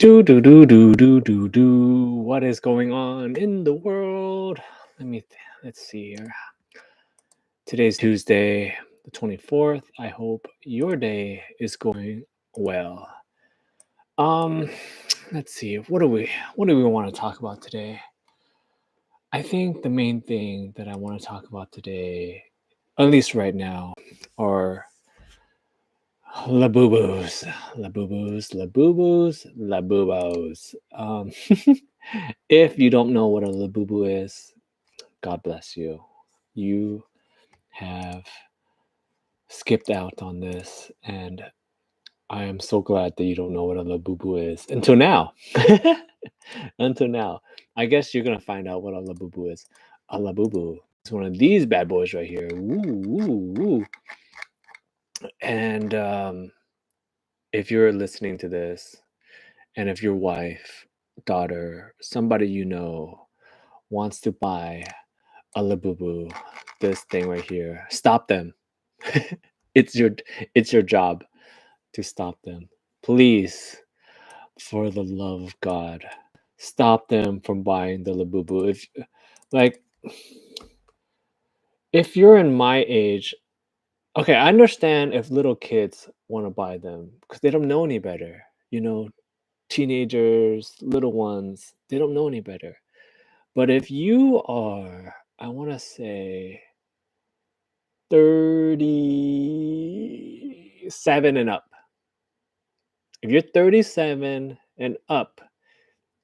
Do do do do do do do. What is going on in the world? Let's see here. Today's Tuesday, the 24th. I hope your day is going well. Um, let's see. What do we want to talk about today? I think the main thing that I want to talk about today, at least right now, are Labubus, Labubus. If you don't know what a Labubu is, God bless you. You have skipped out on this, and I am so glad that you don't know what a Labubu is until now. Until now, I guess you're gonna find out what a Labubu is. A Labubu is one of these bad boys right here. Woo, woo, woo. And if you're listening to this, and if your wife, daughter, somebody you know wants to buy a Labubu, this thing right here, stop them. it's your it's your job to stop them. Please, for the love of God, stop them from buying the Labubu. Like if you're in my age, okay, I understand if little kids want to buy them because they don't know any better. Teenagers, little ones, they don't know any better. But if you are, I want to say 37 and up. If you're 37 and up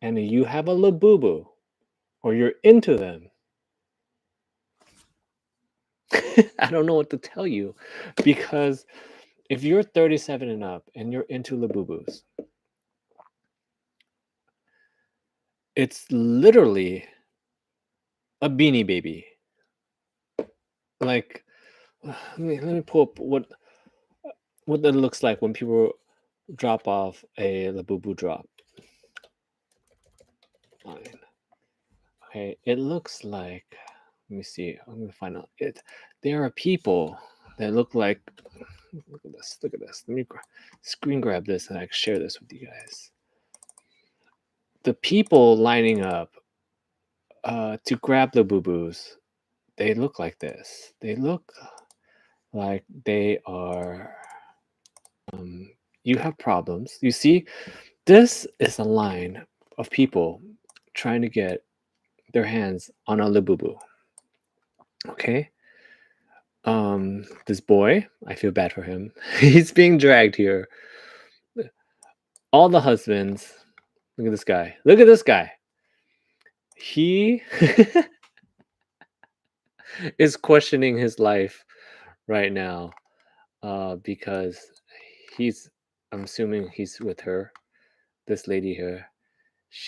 and you have a Labubu or you're into them, I don't know what to tell you because if you're 37 and up and you're into Labubus, it's literally a Beanie Baby. Like, let me pull up what that looks like when people drop off a Labubu drop line. Okay, it looks like. Let me see. I'm gonna find out. There are people that look like. Look at this. Look at this. Let me screen grab this and I can share this with you guys. The people lining up to grab the boo-boos, they look like this. They look like they are. You have problems. You see, this is a line of people trying to get their hands on a Labubu. Okay. This boy, I feel bad for him. He's being dragged here. All the husbands, look at this guy. Look at this guy. He is questioning his life right now because I'm assuming he's with her, this lady here.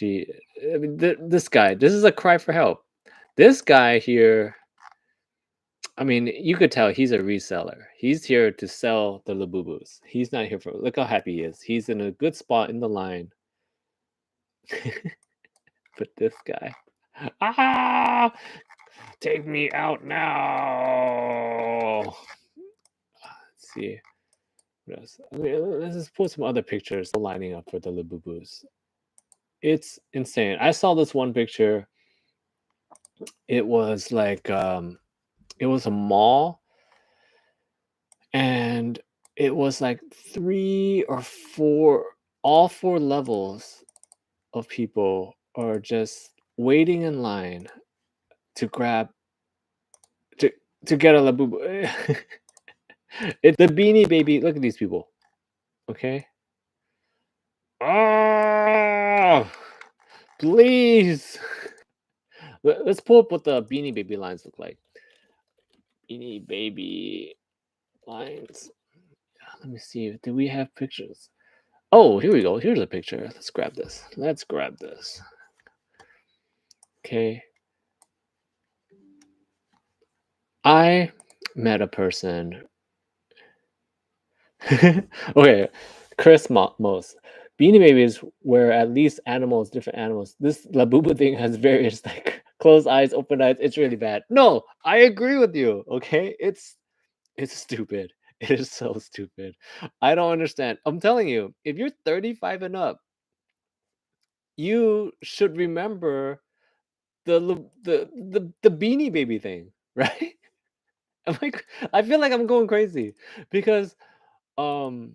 This guy, this is a cry for help. This guy here, I mean, you could tell he's a reseller. He's here to sell the Labubus. He's not here for. Look how happy he is. He's in a good spot in the line. But this guy, ah, take me out now. Let's see. What else? I mean, let's just put some other pictures lining up for the Labubus. It's insane. I saw this one picture. It was like it was a mall, and it was like 3 or 4, all 4 levels of people are just waiting in line to grab to to get a Labubu. It's the Beanie Baby. Look at these people. Okay. Oh, please. Let's pull up what the Beanie Baby lines look like. Beanie Baby lines. Let me see. Do we have pictures? Oh, here we go. Here's a picture. Let's grab this. Let's grab this. Okay. I met a person. Okay, Chris Moss. Beanie Babies were at least animals, different animals. This Labubu thing has various like closed eyes, open eyes. It's really bad. No, I agree with you. Okay, it's stupid. It is so stupid. I don't understand. I'm telling you, if you're 35 and up, you should remember the Beanie Baby thing, right? I'm like, I feel like I'm going crazy because um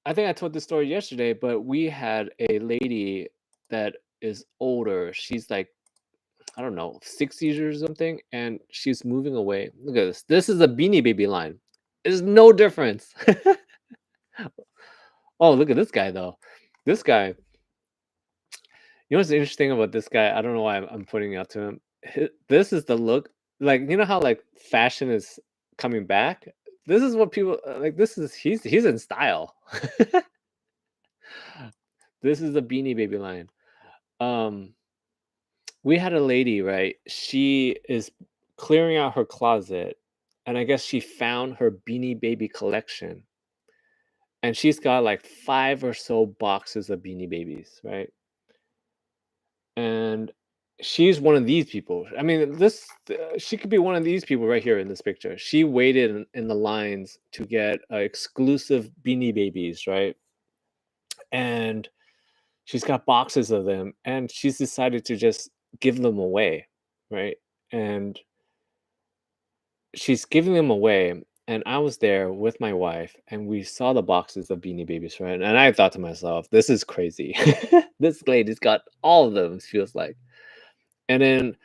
I think I told this story yesterday, but we had a lady that is older. She's like, I don't know, 60s or something, and she's moving away. Look at this. This is a Beanie Baby line. There's no difference. Oh, look at this guy though. This guy, you know what's interesting about this guy? I don't know why I'm pointing out to him. This is the look. Like, you know how like fashion is coming back? This is what people like. This is he's in style. This is the Beanie Baby line. Um, we had a lady, right? She is clearing out her closet, and I guess she found her Beanie Baby collection, and she's got like 5 or so boxes of Beanie Babies, right? And she's one of these people. I mean, she could be one of these people right here in this picture. She waited in the lines to get exclusive Beanie Babies, right? And she's got boxes of them, and she's decided to just give them away, right? And she's giving them away, and I was there with my wife, and we saw the boxes of Beanie Babies, right? And I thought to myself, "This is crazy. This lady's got all of them, it feels like." And then,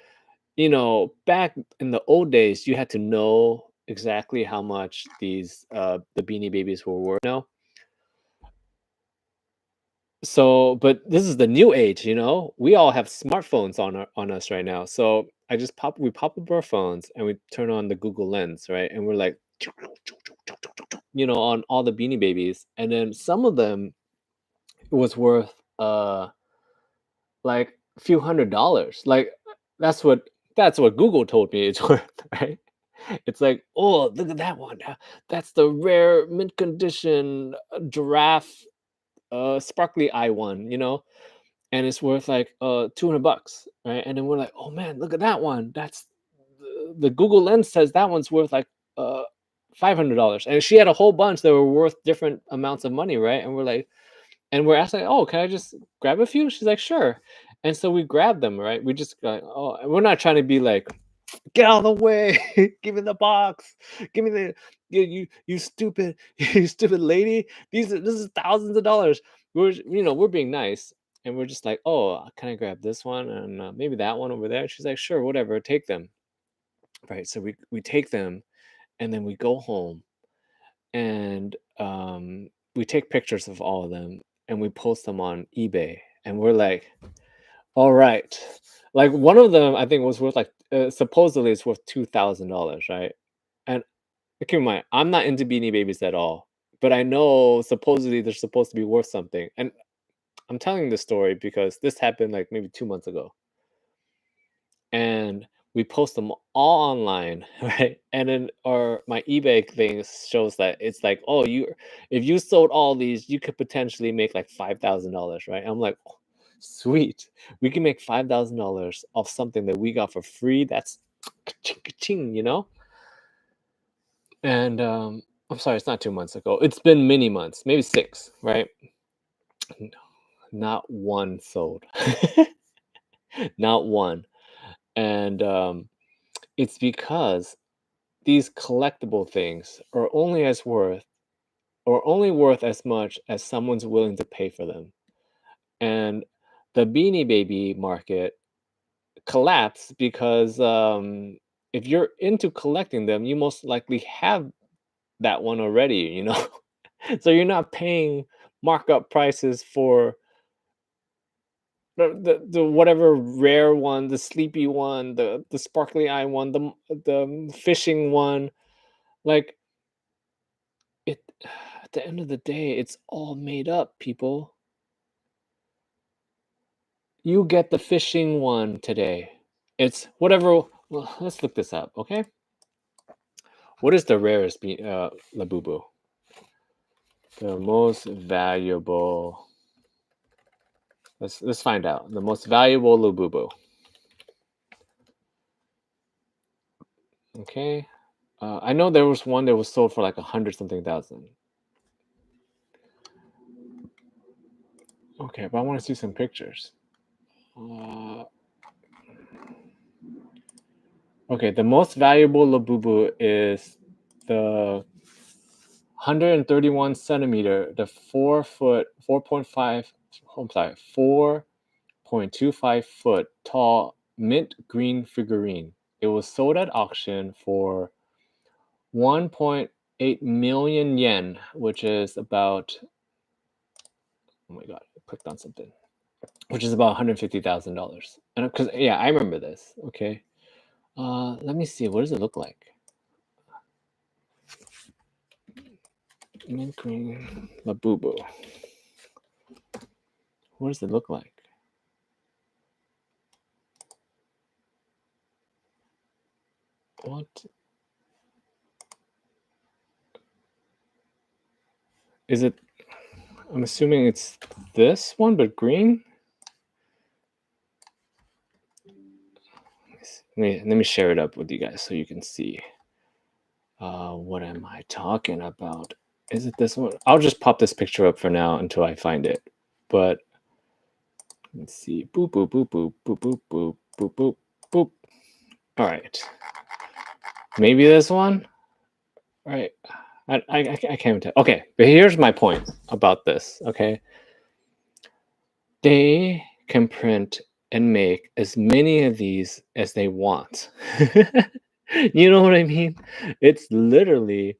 back in the old days, you had to know exactly how much the Beanie Babies were worth, So, but this is the new age, We all have smartphones on us right now. So we pop up our phones and we turn on the Google Lens, right? And we're like, on all the Beanie Babies, and then some of them was worth like a few $100s. Like that's what Google told me it's worth, right? It's like, oh, look at that one. That's the rare mint condition giraffe sparkly eye one, and it's worth like $200, right? And then we're like, oh man, look at that one. That's the Google Lens says that one's worth like uh $500, and she had a whole bunch that were worth different amounts of money, right? And we're like, and we're asking, oh, can I just grab a few? She's like, sure. And so we grabbed them, right? We just like, oh, and we're not trying to be like, get out of the way, give me the box, give me you stupid you stupid lady. This is thousands of dollars. We're being nice, and we're just like, oh, can I grab this one and maybe that one over there? She's like, sure, whatever, take them. Right, so we take them, and then we go home, and we take pictures of all of them, and we post them on eBay, and we're like, all right. Like one of them, I think was worth like supposedly it's worth $2,000, right? And keep in mind, I'm not into Beanie Babies at all, but I know supposedly they're supposed to be worth something. And I'm telling this story because this happened like maybe 2 months ago, and we post them all online, right? And then our my eBay thing shows that it's like, oh, if you sold all these, you could potentially make like $5,000, right? I'm like, "Oh, sweet, we can make $5,000 off something that we got for free. That's ka-ching, ka-ching. And I'm sorry, it's not 2 months ago. It's been many months, maybe six, right? N- Not one sold, not one. And it's because these collectible things are only worth as much as someone's willing to pay for them. And the Beanie Baby market collapsed because if you're into collecting them, you most likely have that one already. So you're not paying markup prices for the whatever rare one, the sleepy one, the sparkly eye one, the fishing one. Like, it at the end of the day, it's all made up, people. You get the fishing one today. It's whatever. Well, let's look this up, okay? What is the rarest Labubu? The most valuable. Let's find out. The most valuable Labubu. Okay. I know there was one that was sold for like 100 something thousand. Okay, but I want to see some pictures. Okay, the most valuable Labubu is the 131 centimeter, the 4 foot, 4.5, I'm sorry, 4.25 foot tall mint green figurine. It was sold at auction for 1.8 million yen, which is about, oh my god, I clicked on something, which is about $150,000. And because, yeah, I remember this. Okay. Let me see. What does it look like? Mint green Labubu. What does it look like? What is it? I'm assuming it's this one, but green. Let me share it up with you guys so you can see. What am I talking about? Is it this one? I'll just pop this picture up for now until I find it. But let's see. Boop boop boop boop boop boop boop boop boop boop. All right. Maybe this one. All right. I can't tell. Okay, but here's my point about this. Okay, they can print and make as many of these as they want. You know what I mean? It's literally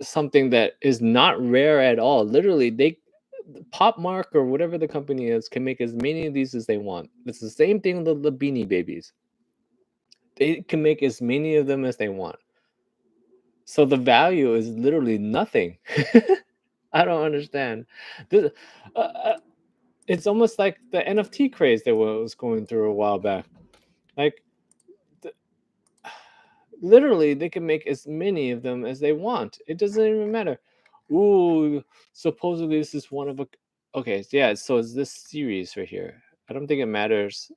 something that is not rare at all. Literally, they Pop Mark or whatever the company is can make as many of these as they want. It's the same thing with the Beanie Babies. They can make as many of them as they want. So the value is literally nothing. I don't understand. This, it's almost like the NFT craze that was going through a while back. Like, th- literally, they can make as many of them as they want. It doesn't even matter. Ooh, supposedly this is one of a. Okay, yeah. So it's this series right here. I don't think it matters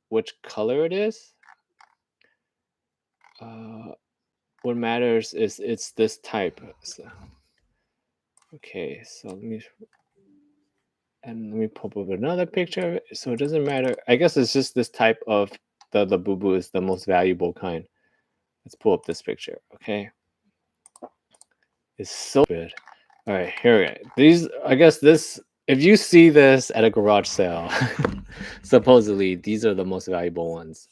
which color it is. What matters is it's this type. So, okay, so let me pop up another picture. So it doesn't matter. I guess it's just this type of the boo boo is the most valuable kind. Let's pull up this picture. Okay, it's so good. All right, here we go. These, I guess this. If you see this at a garage sale, supposedly these are the most valuable ones.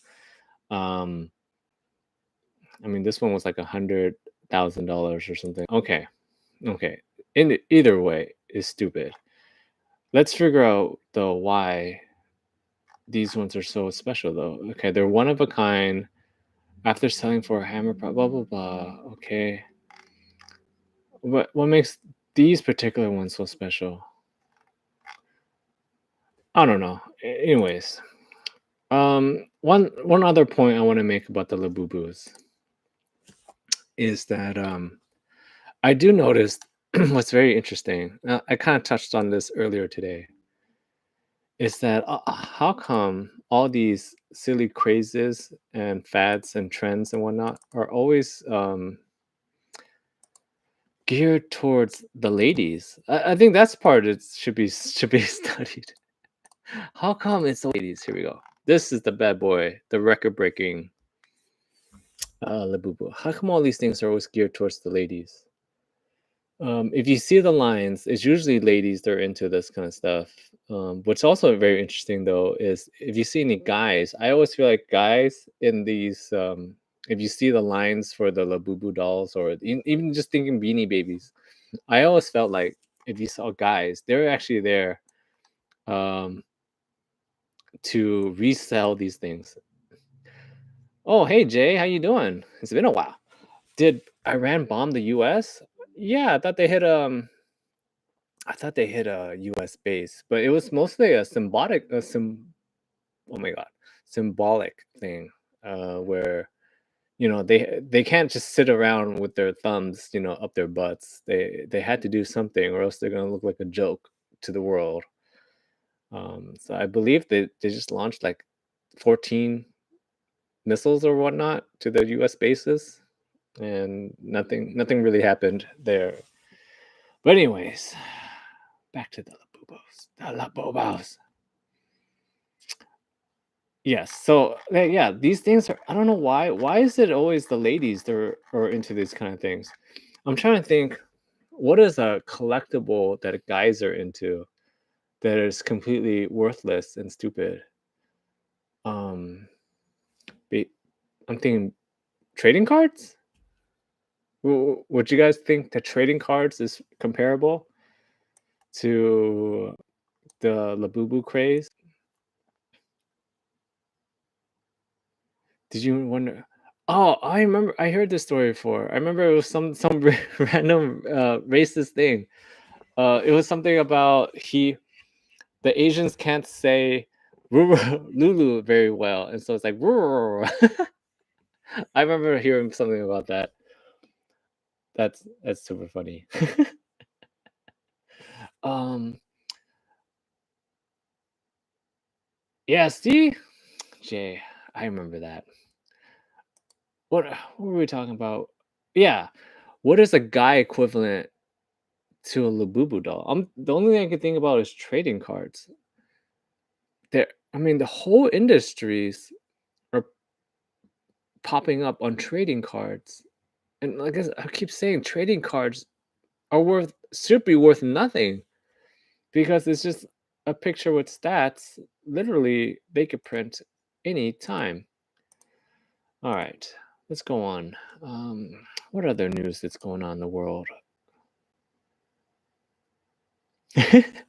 I mean, this one was like $100,000 or something. Okay, okay. In either way, is stupid. Let's figure out though why these ones are so special though. Okay, they're one of a kind. After selling for a hammer, blah blah blah. Okay, what makes these particular ones so special? I don't know. Anyways, one other point I want to make about the Labubus is that I do notice what's very interesting. I kind of touched on this earlier today. Is that how come all these silly crazes and fads and trends and whatnot are always geared towards the ladies? I think that's part it should be studied. How come it's the ladies? Here we go. This is the bad boy, the record breaking Labubu. How come all these things are always geared towards the ladies? If you see the lines, it's usually ladies that are into this kind of stuff. What's also very interesting though is if you see any guys, I always feel like guys in these, if you see the lines for the Labubu dolls or even just thinking Beanie Babies, I always felt like if you saw guys, they're actually there um, to resell these things. Oh, hey Jay, how you doing? It's been a while. Did Iran bomb the U.S.? Yeah, I thought they hit a U.S. base, but it was mostly a oh my god, symbolic thing, where they can't just sit around with their thumbs, up their butts. They had to do something, or else they're gonna look like a joke to the world. So I believe they just launched like 14 missiles or whatnot to the U.S. bases, and nothing really happened there. But anyways, back to the The Labubus. Yes. So yeah, these things are. I don't know why. Why is it always the ladies that are into these kind of things? I'm trying to think. What is a collectible that guys are into that is completely worthless and stupid? Um, be- I'm thinking trading cards. Would you guys think that trading cards is comparable to the Labubu craze? Did you wonder? Oh, I remember. I heard this story before. I remember it was some random racist thing. It was something about the Asians can't say Lulu very well, and so it's like. I remember hearing something about that. That's super funny. um, yeah. See, Jay, I remember that. What were we talking about? Yeah. What is a guy equivalent to a Labubu doll? The only thing I can think about is trading cards. I mean, the whole industries are popping up on trading cards, and like I keep saying, trading cards are should be worth nothing because it's just a picture with stats. Literally, they could print any time. All right, let's go on. What other news that's going on in the world?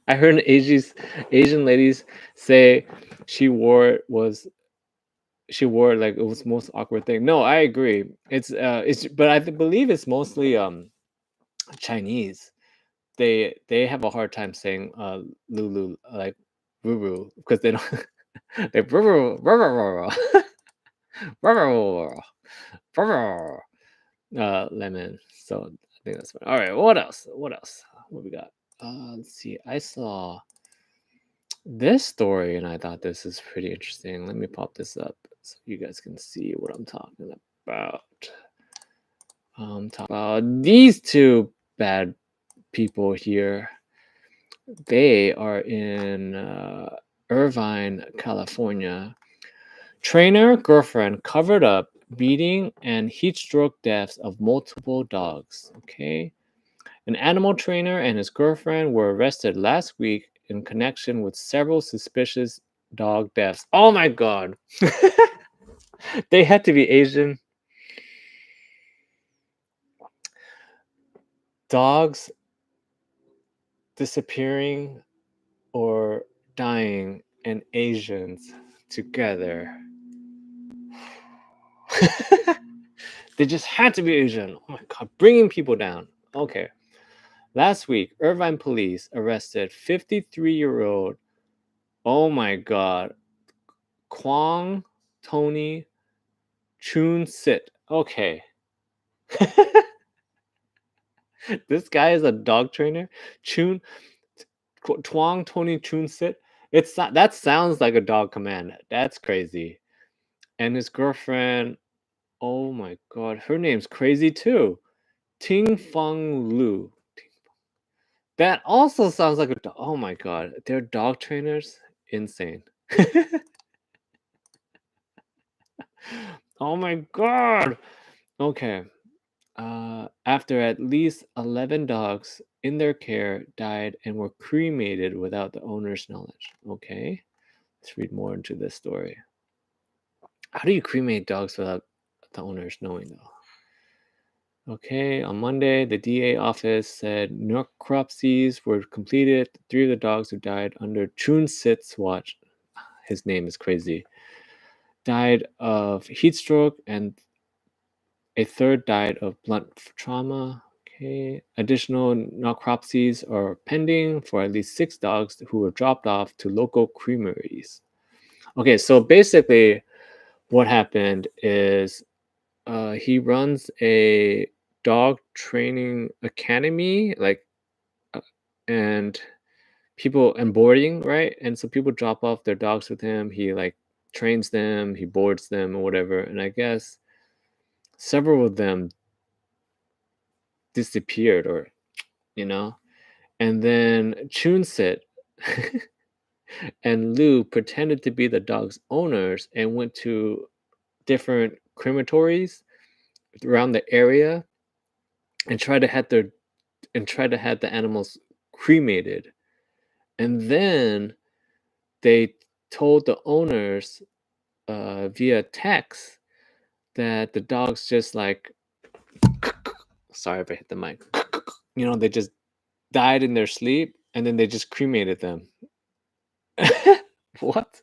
I heard Asian ladies say she wore it like it was the most awkward thing. No, I agree. It's but I believe it's mostly Chinese. They have a hard time saying Lulu like Ruru because they don't they Ruru Ruru Ruru Ruru lemon. So I think that's fine. All right, what else? What else? What we got? Let's see. I saw this story and I thought this is pretty interesting. Let me pop this up so you guys can see what I'm talking about. Talk about these two bad people here. They are in Irvine, California. Trainer girlfriend covered up beating and heat stroke deaths of multiple dogs. Okay. An animal trainer and his girlfriend were arrested last week in connection with several suspicious dog deaths. Oh my god. They had to be Asian. Dogs disappearing or dying and Asians together. They just had to be Asian. Oh my god, bringing people down. Okay. Last week, Irvine police arrested 53-year-old, oh my god, Kwang Tony Chun Sit. Okay. This guy is a dog trainer. Chun Twang Tony Chun Sit. That sounds like a dog command. That's crazy. And his girlfriend, oh my god, her name's crazy too. Ting Feng Lu. That also sounds like oh my god, they're dog trainers? Insane. Oh my god. Okay. After at least 11 dogs in their care died and were cremated without the owner's knowledge. Okay. Let's read more into this story. How do you cremate dogs without the owners knowing though? Okay, on Monday, the DA office said necropsies were completed. 3 of the dogs who died under Chun Sit's watch, his name is crazy, died of heat stroke and a third died of blunt trauma. Okay. Additional necropsies are pending for at least 6 dogs who were dropped off to local creameries. Okay, so basically, what happened is he runs a dog training academy, like, uh, and people and boarding, right? And so people drop off their dogs with him. He like trains them, he boards them or whatever. And I guess several of them disappeared or, you know, and then Chunsit and Lou pretended to be the dog's owners and went to different crematories around the area and tried to have the animals cremated. And then they told the owners via text that the dogs just like sorry if I hit the mic. They just died in their sleep and then they just cremated them. What?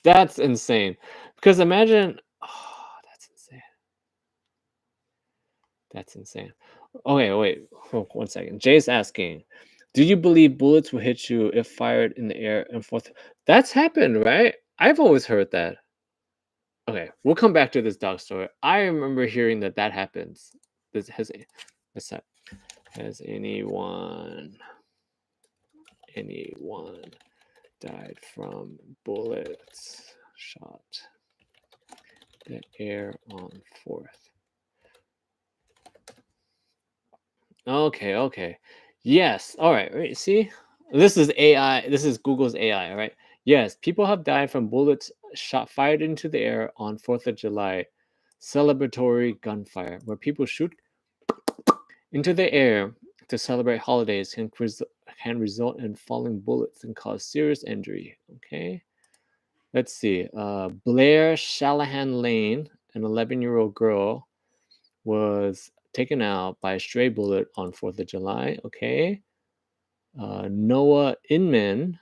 That's insane. Because imagine, oh, that's insane. That's insane. Okay, wait, hold 1 second. Jay's asking, do you believe bullets will hit you if fired in the air and forth? That's happened, right? I've always heard that. Okay, we'll come back to this dog story. I remember hearing that happens. This what's that? Has anyone died from bullets shot the air on fourth? Okay. Yes. All right. Right. See, this is AI. This is Google's AI. All right. Yes, people have died from bullets shot fired into the air on 4th of July. Celebratory gunfire, where people shoot into the air to celebrate holidays, can result in falling bullets and cause serious injury. Okay. Let's see. Blair Shalahan Lane, an 11-year-old girl, was taken out by a stray bullet on 4th of July. Okay. Noah Inman,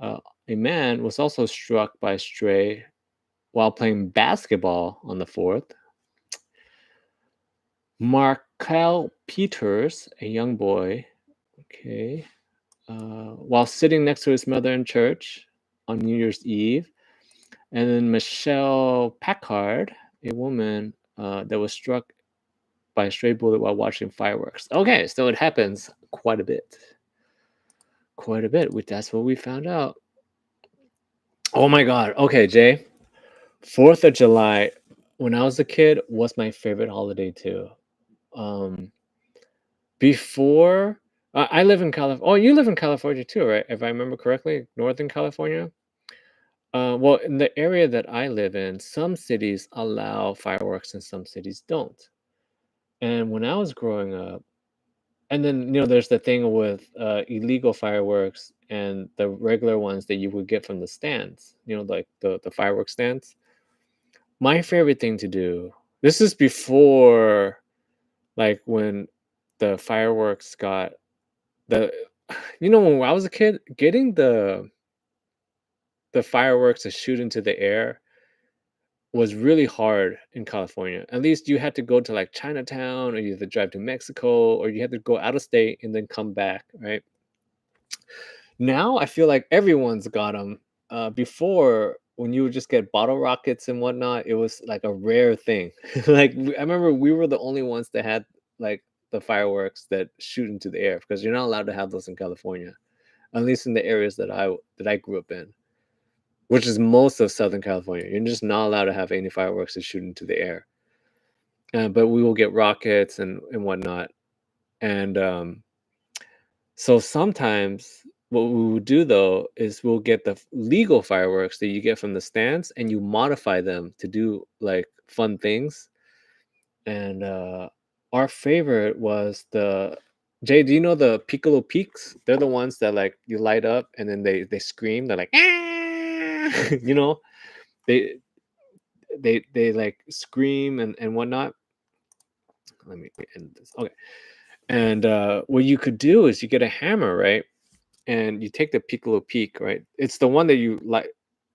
a man, was also struck by a stray while playing basketball on the 4th. Markel Peters, a young boy, okay, while sitting next to his mother in church on New Year's Eve. And then Michelle Packard, a woman that was struck by a stray bullet while watching fireworks. Okay, so it happens quite a bit. Quite a bit. That's what we found out. Oh my God. Okay, Jay. 4th of July, when I was a kid, was my favorite holiday too. Um, before I live in California. Oh, you live in California too, right? If I remember correctly, Northern California. Well, in the area that I live in, some cities allow fireworks and some cities don't. And when I was growing up, and then there's the thing with illegal fireworks and the regular ones that you would get from the stands. Like the fireworks stands. My favorite thing to do. This is before, like when the fireworks got the. When I was a kid, getting the fireworks to shoot into the air was really hard in California. At least you had to go to like Chinatown, or you had to drive to Mexico, or you had to go out of state and then come back, right? Now I feel like everyone's got them. Before, when you would just get bottle rockets and whatnot, it was like a rare thing. Like I remember we were the only ones that had like the fireworks that shoot into the air, because you're not allowed to have those in California, at least in the areas that I grew up in, which is most of Southern California. You're just not allowed to have any fireworks that shoot into the air. But we will get rockets and whatnot. And so sometimes what we will do though is we'll get the legal fireworks that you get from the stands, and you modify them to do like fun things. And our favorite was the Jay. Do you know the Piccolo Peaks? They're the ones that like you light up and then they scream. They're like, "Ah!" they they like scream and whatnot. Let me end this. Okay. And what you could do is you get a hammer, right? And you take the Piccolo Peak, right? It's the one that you like.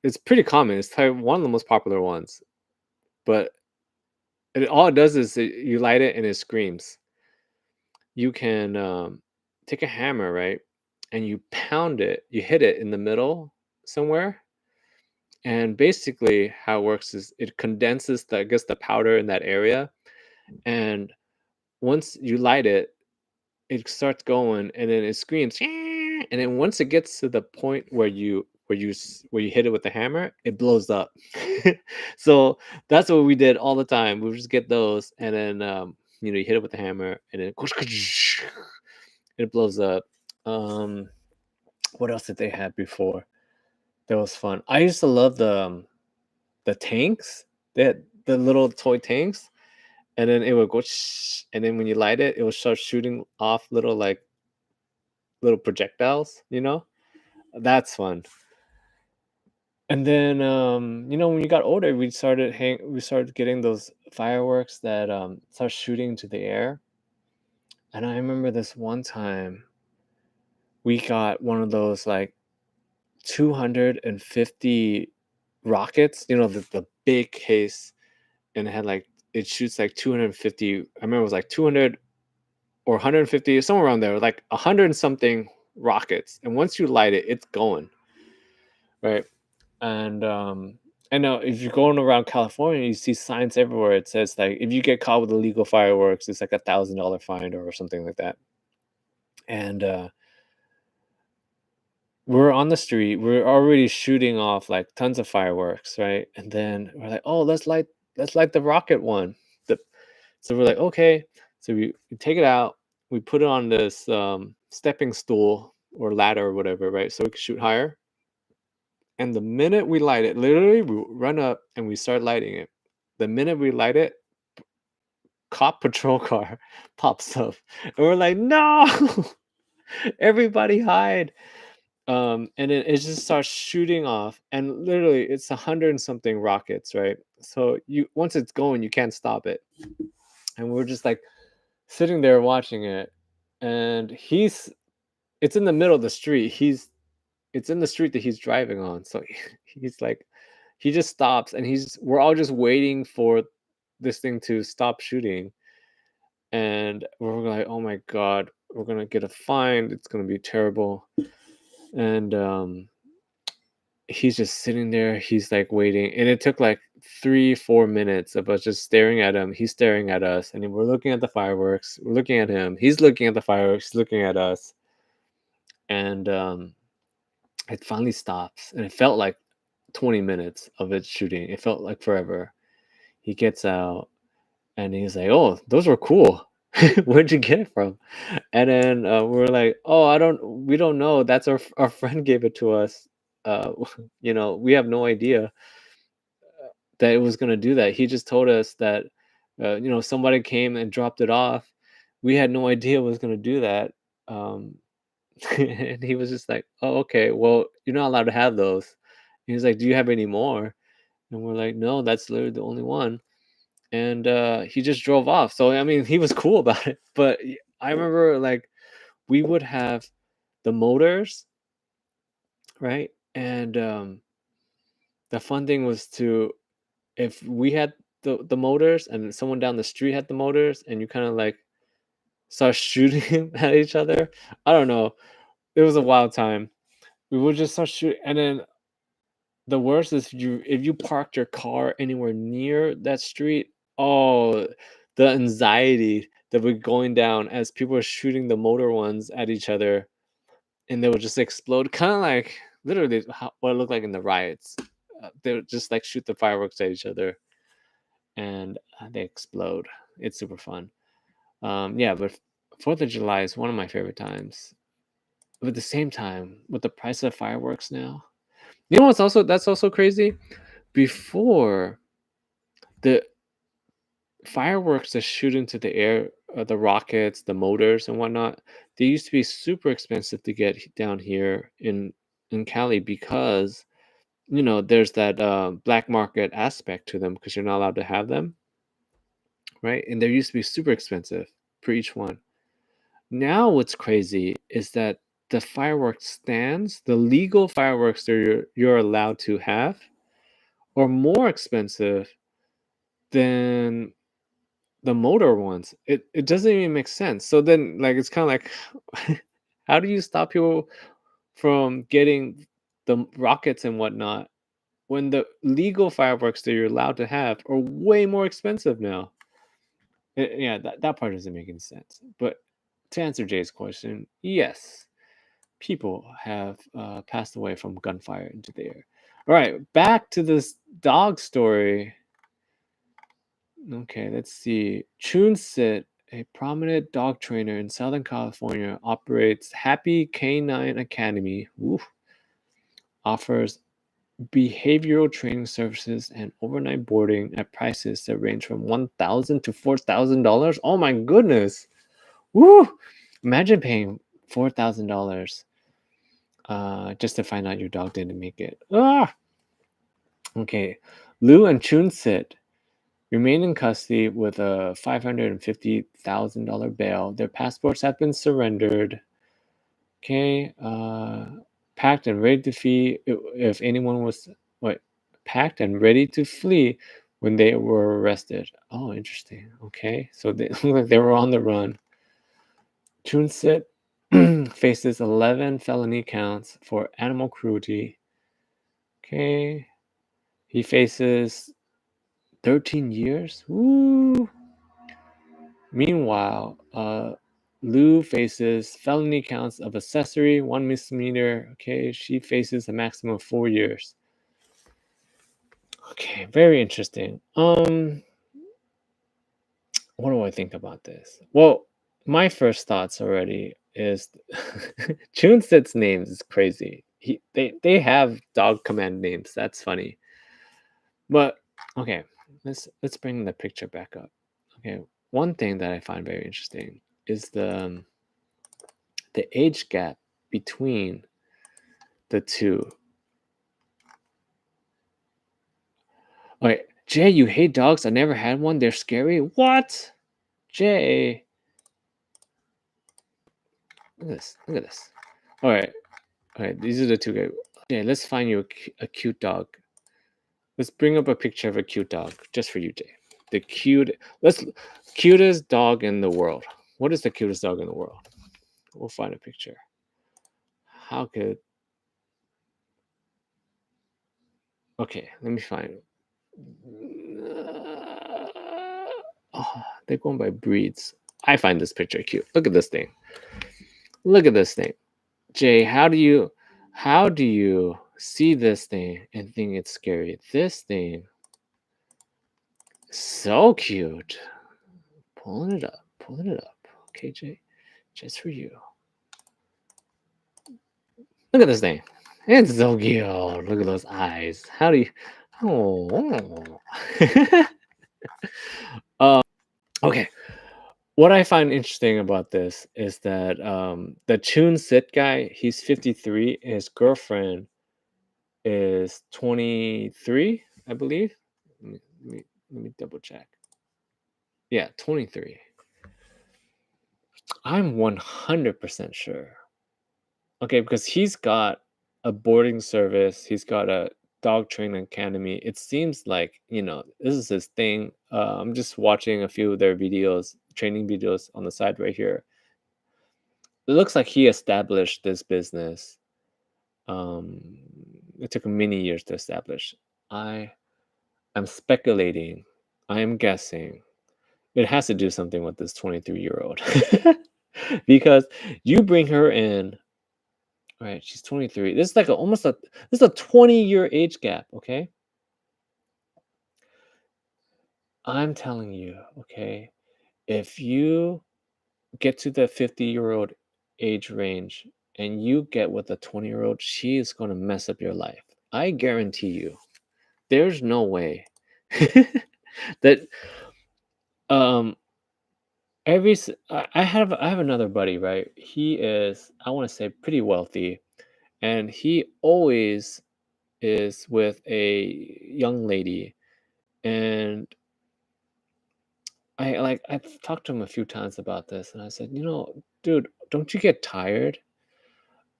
It's pretty common. It's one of the most popular ones. But all it does is you light it and it screams. You can take a hammer, right? And you pound it. You hit it in the middle somewhere. And basically, how it works is it condenses I guess the powder in that area. And once you light it, it starts going, and then it screams, "Eh," and then once it gets to the point where you hit it with the hammer, it blows up. So that's what we did all the time. We would just get those, and then you hit it with the hammer, and then it blows up. Um, What else did they have before? That was fun. I used to love the tanks. They had the little toy tanks, and then it would go shh, and then when you light it, it would start shooting off little like little projectiles. That's fun. And then when you got older, we started getting those fireworks that start shooting to the air. And I remember this one time we got one of those like 250 rockets, the big case, and it shoots like 250. I remember it was like 200 or 150, somewhere around there, like 100 and something rockets. And once you light it, it's going, right? And I know if you're going around California, you see signs everywhere. It says like if you get caught with illegal fireworks, it's like $1,000 fine or something like that. And we're on the street, we're already shooting off like tons of fireworks, right? And then we're like, oh, let's light the rocket one. The, so we're like, okay. So we take it out, we put it on this stepping stool or ladder or whatever, right? So we can shoot higher. And the minute we light it, literally, we run up and we start lighting it. The minute we light it, cop patrol car pops up, and we're like, "No, everybody hide!" And then it just starts shooting off, and literally, it's 100 and something rockets, right? So once it's going, you can't stop it. And we're just like sitting there watching it, and it's in the middle of the street. It's in the street that he's driving on. So he's like, he just stops and we're all just waiting for this thing to stop shooting. And we're like, oh my God, we're going to get a fine. It's going to be terrible. And he's just sitting there. He's like waiting. And it took like 3, 4 minutes of us just staring at him. He's staring at us. And then we're looking at the fireworks. We're looking at him. He's looking at the fireworks. He's looking at us. And it finally stops. And it felt like 20 minutes of it shooting. It felt like forever. He gets out and he's like, "Oh, those were cool. Where'd you get it from?" And then we're like, "Oh, we don't know. That's our friend gave it to us. Uh, we have no idea that it was gonna do that. He just told us that, somebody came and dropped it off. We had no idea it was gonna do that." Um, and he was just like, "Oh, okay. Well, you're not allowed to have those." He was like, "Do you have any more?" And we're like, "No, that's literally the only one." And he just drove off. So I mean, he was cool about it. But I remember like we would have the motors, right? And the fun thing was to if we had the motors and someone down the street had the motors, and you kind of like start shooting at each other. I don't know. It was a wild time. We would just start shooting, and then the worst is if you parked your car anywhere near that street. Oh, the anxiety that we're going down as people are shooting the motor ones at each other, and they would just explode, kind of like literally what it looked like in the riots. They would just like shoot the fireworks at each other, and they explode. It's super fun. Yeah, but Fourth of July is one of my favorite times. But at the same time, with the price of fireworks now, that's also crazy. Before the fireworks that shoot into the air, the rockets, the motors, and whatnot, they used to be super expensive to get down here in Cali because there's that black market aspect to them because you're not allowed to have them, right? And they used to be super expensive for each one. Now, what's crazy is that the fireworks stands, the legal fireworks that you're allowed to have, are more expensive than the motor ones. It doesn't even make sense. So then like it's kind of like how do you stop people from getting the rockets and whatnot when the legal fireworks that you're allowed to have are way more expensive now? Yeah, that part doesn't make any sense. But to answer Jay's question, yes, people have passed away from gunfire into the air. All right, back to this dog story. Okay, let's see. Chunsit A prominent dog trainer in Southern California operates Happy Canine Academy. Oof, offers behavioral training services and overnight boarding at prices that range from $1,000 to $4,000. Oh my goodness! Woo! Imagine paying $4,000 just to find out your dog didn't make it. Ah! Okay. Lou and Chun Sit remain in custody with a $550,000 bail. Their passports have been surrendered. Okay. Packed and ready to flee if anyone was what packed and ready to flee when they were arrested. Oh, interesting. Okay. So they look like they were on the run. Chun Sit faces 11 felony counts for animal cruelty. Okay. He faces 13 years. Woo! Meanwhile, Lou faces felony counts of accessory, one misdemeanor. Okay, she faces a maximum of 4 years. Okay, very interesting. What do I think about this? Well, my first thoughts already is Chunset's names is crazy. They have dog command names. That's funny. But okay, let's bring the picture back up. Okay, one thing that I find very interesting is the age gap between the two. Wait, Jay, you hate dogs? I never had one. They're scary. What? Jay. Look at this. Look at this. All right. All right. These are the two guys. Jay, let's find you a cute dog. Let's bring up a picture of a cute dog just for you, Jay. The cutest dog in the world. What is the cutest dog in the world? We'll find a picture. How could Okay, let me find it. Oh, they're going by breeds. I find this picture cute. Look at this thing. Look at this thing. Jay, how do you see this thing and think it's scary? This thing, so cute. Pulling it up, pulling it up. Okay, Jay, just for you. Look at this thing. It's so cute. Look at those eyes. How do you? Oh. Okay. What I find interesting about this is that the Chun Sit guy, he's 53. His girlfriend is 23, I believe. Let me double check. Yeah, 23. I'm 100% sure. Okay, because he's got a boarding service, he's got a dog training academy. It seems like, this is his thing. I'm just watching a few of their videos, training videos on the side right here. It looks like he established this business. It took him many years to establish. I am speculating. I am guessing. It has to do something with this 23-year-old. Because you bring her in, right? She's 23. This is like this is a 20-year age gap, okay? I'm telling you, okay? If you get to the 50-year-old age range and you get with a 20-year-old, she is going to mess up your life. I guarantee you. There's no way that um I have another buddy, right? He is, I want to say, pretty wealthy, and he always is with a young lady, and I've talked to him a few times about this, and I said, dude, don't you get tired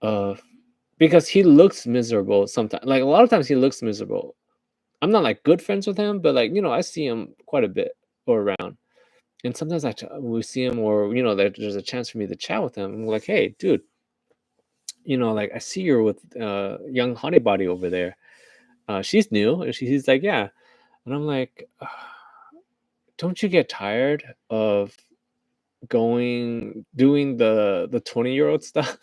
of because he looks miserable sometimes. Like a lot of times he looks miserable. I'm not like good friends with him, but like, I see him quite a bit or around. And sometimes we see him, or there's a chance for me to chat with him. And we're like, hey, dude, like I see you're with young honey body over there. She's new, and he's like, yeah. And I'm like, don't you get tired of doing the 20-year-old stuff?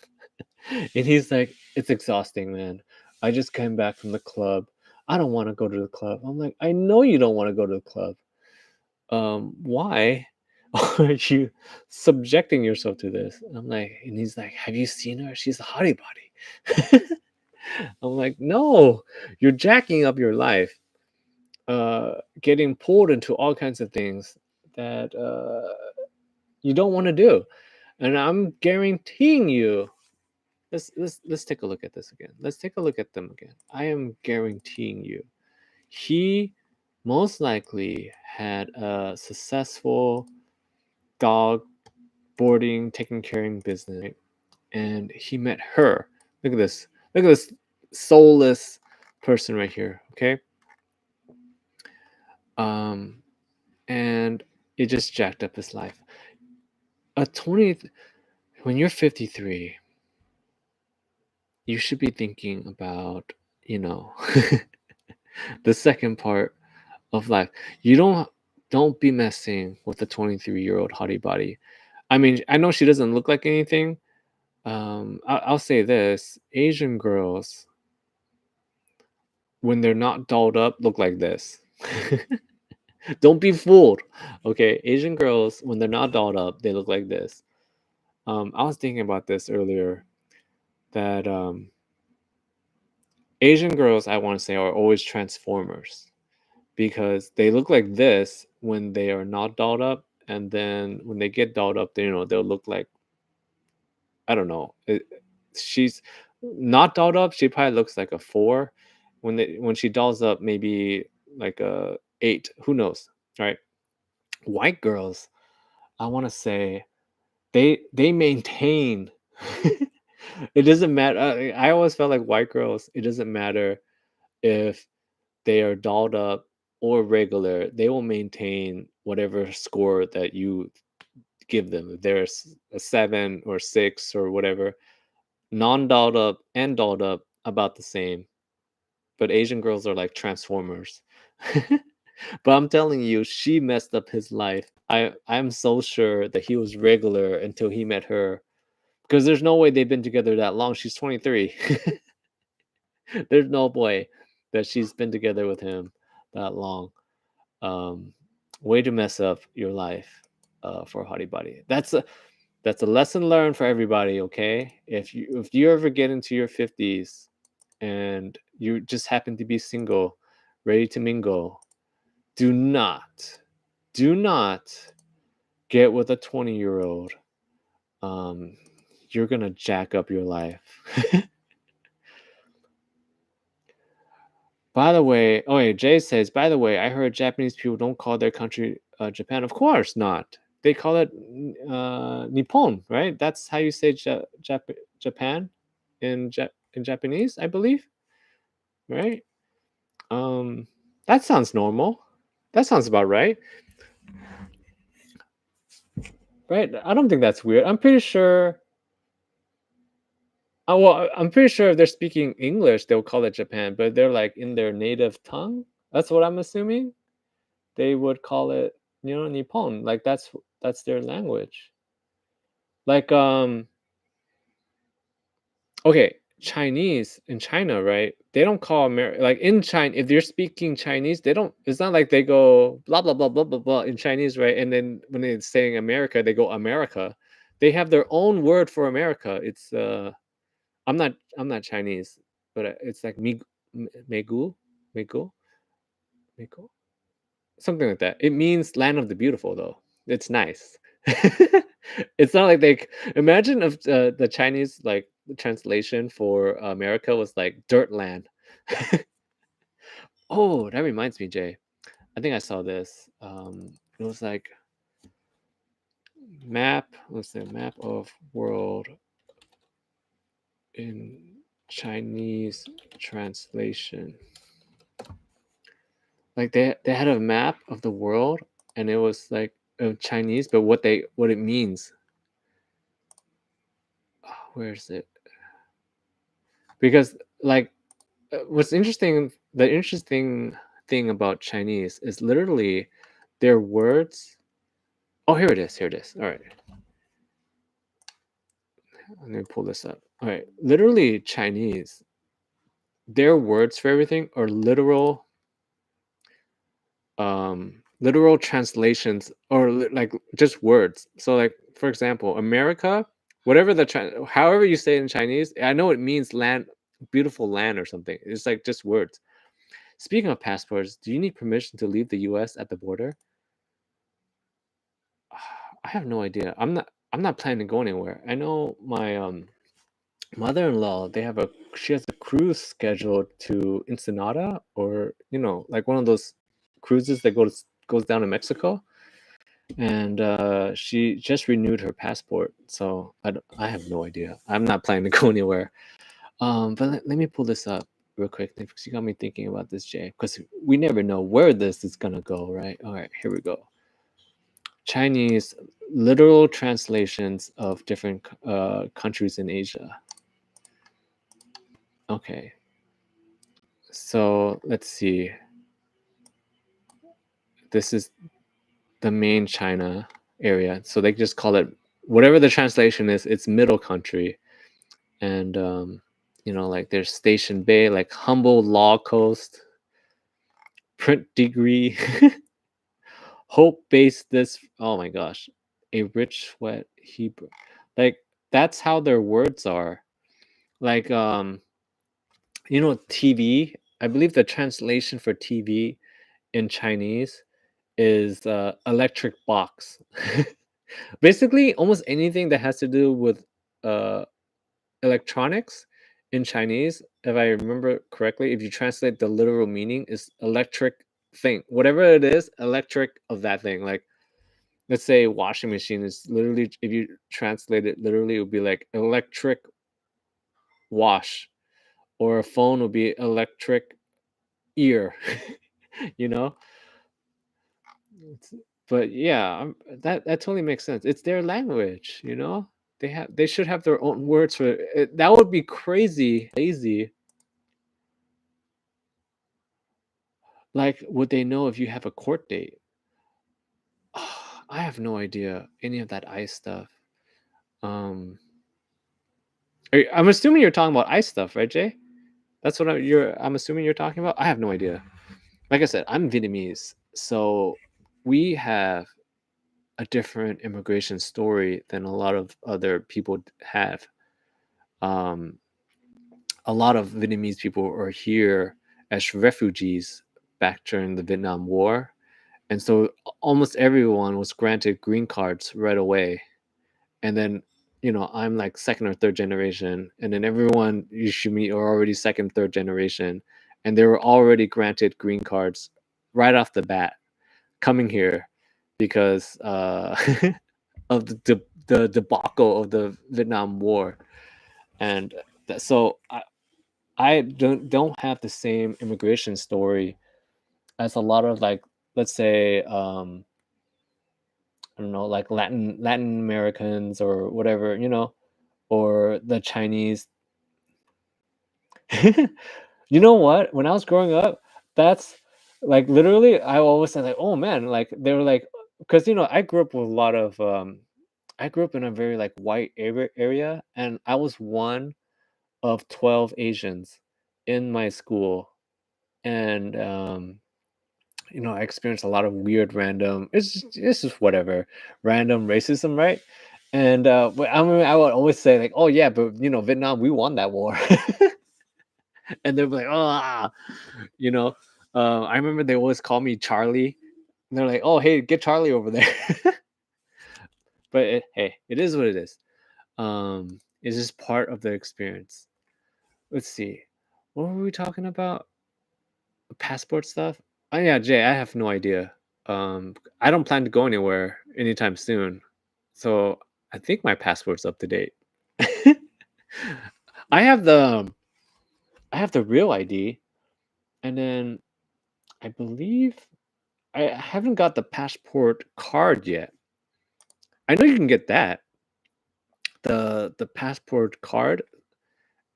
And he's like, it's exhausting, man. I just came back from the club. I don't want to go to the club. I'm like, I know you don't want to go to the club. Why? Are you subjecting yourself to this? I'm like, and he's like, have you seen her? She's a hottie body. I'm like, no, you're jacking up your life, getting pulled into all kinds of things that you don't want to do. And I'm guaranteeing you, let's take a look at this again. Let's take a look at them again. I am guaranteeing you, he most likely had a successful dog boarding, taking caring business, right? And he met her. Look at this. Look at this soulless person right here. Okay. And it just jacked up his life. A 20, when you're 53, you should be thinking about, you know, the second part of life. You don't be messing with a 23-year-old hottie body. I mean, I know she doesn't look like anything. I'll say this: Asian girls, when they're not dolled up, look like this. Don't be fooled. Okay, Asian girls, when they're not dolled up, they look like this. I was thinking about this earlier, that Asian girls, I want to say, are always transformers, because they look like this when they are not dolled up, and then when they get dolled up, they, they'll look like, I don't know. She's not dolled up. She probably looks like a 4. When she dolls up, maybe like a 8. Who knows, right? White girls, I want to say, they maintain. It doesn't matter. I always felt like white girls. It doesn't matter if they are dolled up or regular. They will maintain whatever score that you give them. If there's a 7 or 6 or whatever, non-dolled up and dolled up, about the same. But Asian girls are like transformers. But I'm telling you, she messed up his life. I'm so sure that he was regular until he met her, because there's no way they've been together that long. She's 23. There's no way that she's been together with him that long. Um, Way to mess up your life, for a hottie body. That's a lesson learned for everybody. Okay, if you ever get into your 50s and you just happen to be single, ready to mingle, do not get with a 20-year-old. You're gonna jack up your life. By the way, oh wait, Jay says, by the way, I heard Japanese people don't call their country, Japan. Of course not. They call it, Nippon, right? That's how you say Japan in Japanese, I believe, right? Um, that sounds normal. That sounds about right. Right? I don't think that's weird. I'm pretty sure. Well, I'm pretty sure if they're speaking English, they'll call it Japan, but they're like in their native tongue. That's what I'm assuming. They would call it, Nippon. Like that's their language. Like, okay, Chinese in China, right? They don't call like in China, if you're speaking Chinese, they don't, it's not like they go blah blah blah blah blah blah in Chinese, right? And then when they're saying America, they go America. They have their own word for America. It's I'm not Chinese, but it's like megu, megu, megu, something like that. It means land of the beautiful, though. It's nice. It's not like they imagine if, the Chinese, like, the translation for America was like dirt land. Oh, that reminds me, Jay. I think I saw this. It was like map. Let's say map of world in Chinese translation. Like they had a map of the world, and it was like, Chinese, but what it means. Oh, where is it? Because, like, the interesting thing about Chinese is literally their words. Oh, here it is. Here it is. All right, let me pull this up. All right, literally Chinese. Their words for everything are literal, literal translations or like just words. So like for example, America, whatever however you say it in Chinese, I know it means land, beautiful land or something. It's like just words. Speaking of passports, do you need permission to leave the US at the border? I have no idea. I'm not planning to go anywhere. I know my mother-in-law, she has a cruise scheduled to Ensenada, or like one of those cruises that goes down to Mexico. And she just renewed her passport, so I have no idea. I'm not planning to go anywhere. But let me pull this up real quick because you got me thinking about this, Jay, because we never know where this is gonna go, right? All right, here we go. Chinese literal translations of different countries in Asia. Okay, so let's see. This is the main China area, so they just call it whatever the translation is. It's middle country, and like there's Station Bay, like humble law coast, print degree, hope based this. Oh my gosh, a rich sweat Hebrew, like that's how their words are. Like TV. I believe the translation for TV in Chinese is electric box. Basically, almost anything that has to do with uh, electronics in Chinese, if I remember correctly, if you translate the literal meaning, is electric thing. Whatever it is, electric of that thing. Like, let's say washing machine is literally, if you translate it literally, it would be like electric wash, or a phone would be electric ear. you know It's- but yeah, that totally makes sense. It's their language. They should have their own words for it. That would be crazy lazy. Like, would they know if you have a court date? I have no idea any of that ice stuff. um I'm assuming you're talking about ice stuff, right, Jay? That's what I'm assuming you're talking about. I have no idea. Like I said, I'm Vietnamese, so we have a different immigration story than a lot of other people have. Um, a lot of Vietnamese people are here as refugees back during the Vietnam War. And so almost everyone was granted green cards right away. And then, I'm like second or third generation. And then everyone you should meet are already second, third generation. And they were already granted green cards right off the bat coming here because of the debacle of the Vietnam War. And so I don't have the same immigration story as a lot of, like, let's say, I don't know, like Latin Americans or whatever, or the Chinese. You know what? When I was growing up, that's like literally I always said like, oh man, like they were like, because I grew up with a lot of I grew up in a very like white area, and I was one of 12 Asians in my school. And I experienced a lot of weird random, it's just whatever, random racism, right? And but I mean, I would always say like, oh yeah, but Vietnam, we won that war. And they're like, oh, you know I remember they always call me Charlie, and they're like, oh hey, get Charlie over there. But hey, it is what it is. It's just part of the experience. Let's see, what were we talking about? Passport stuff? Oh yeah, Jay, I have no idea. I don't plan to go anywhere anytime soon, so I think my passport's up to date. I have the real ID, and then I believe I haven't got the passport card yet. I know you can get that. The passport card.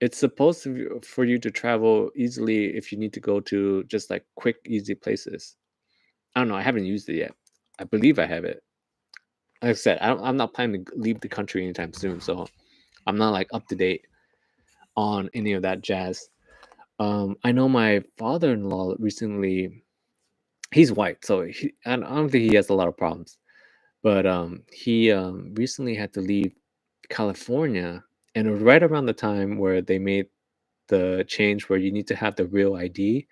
It's supposed to for you to travel easily if you need to go to just like quick, easy places. I don't know. I haven't used it yet. I believe I have it. Like I said, I'm not planning to leave the country anytime soon, so I'm not like up to date on any of that jazz. I know my father-in-law recently He's white, so I don't think he has a lot of problems. But he recently had to leave California, and it was right around the time where they made the change where you need to have the real ID,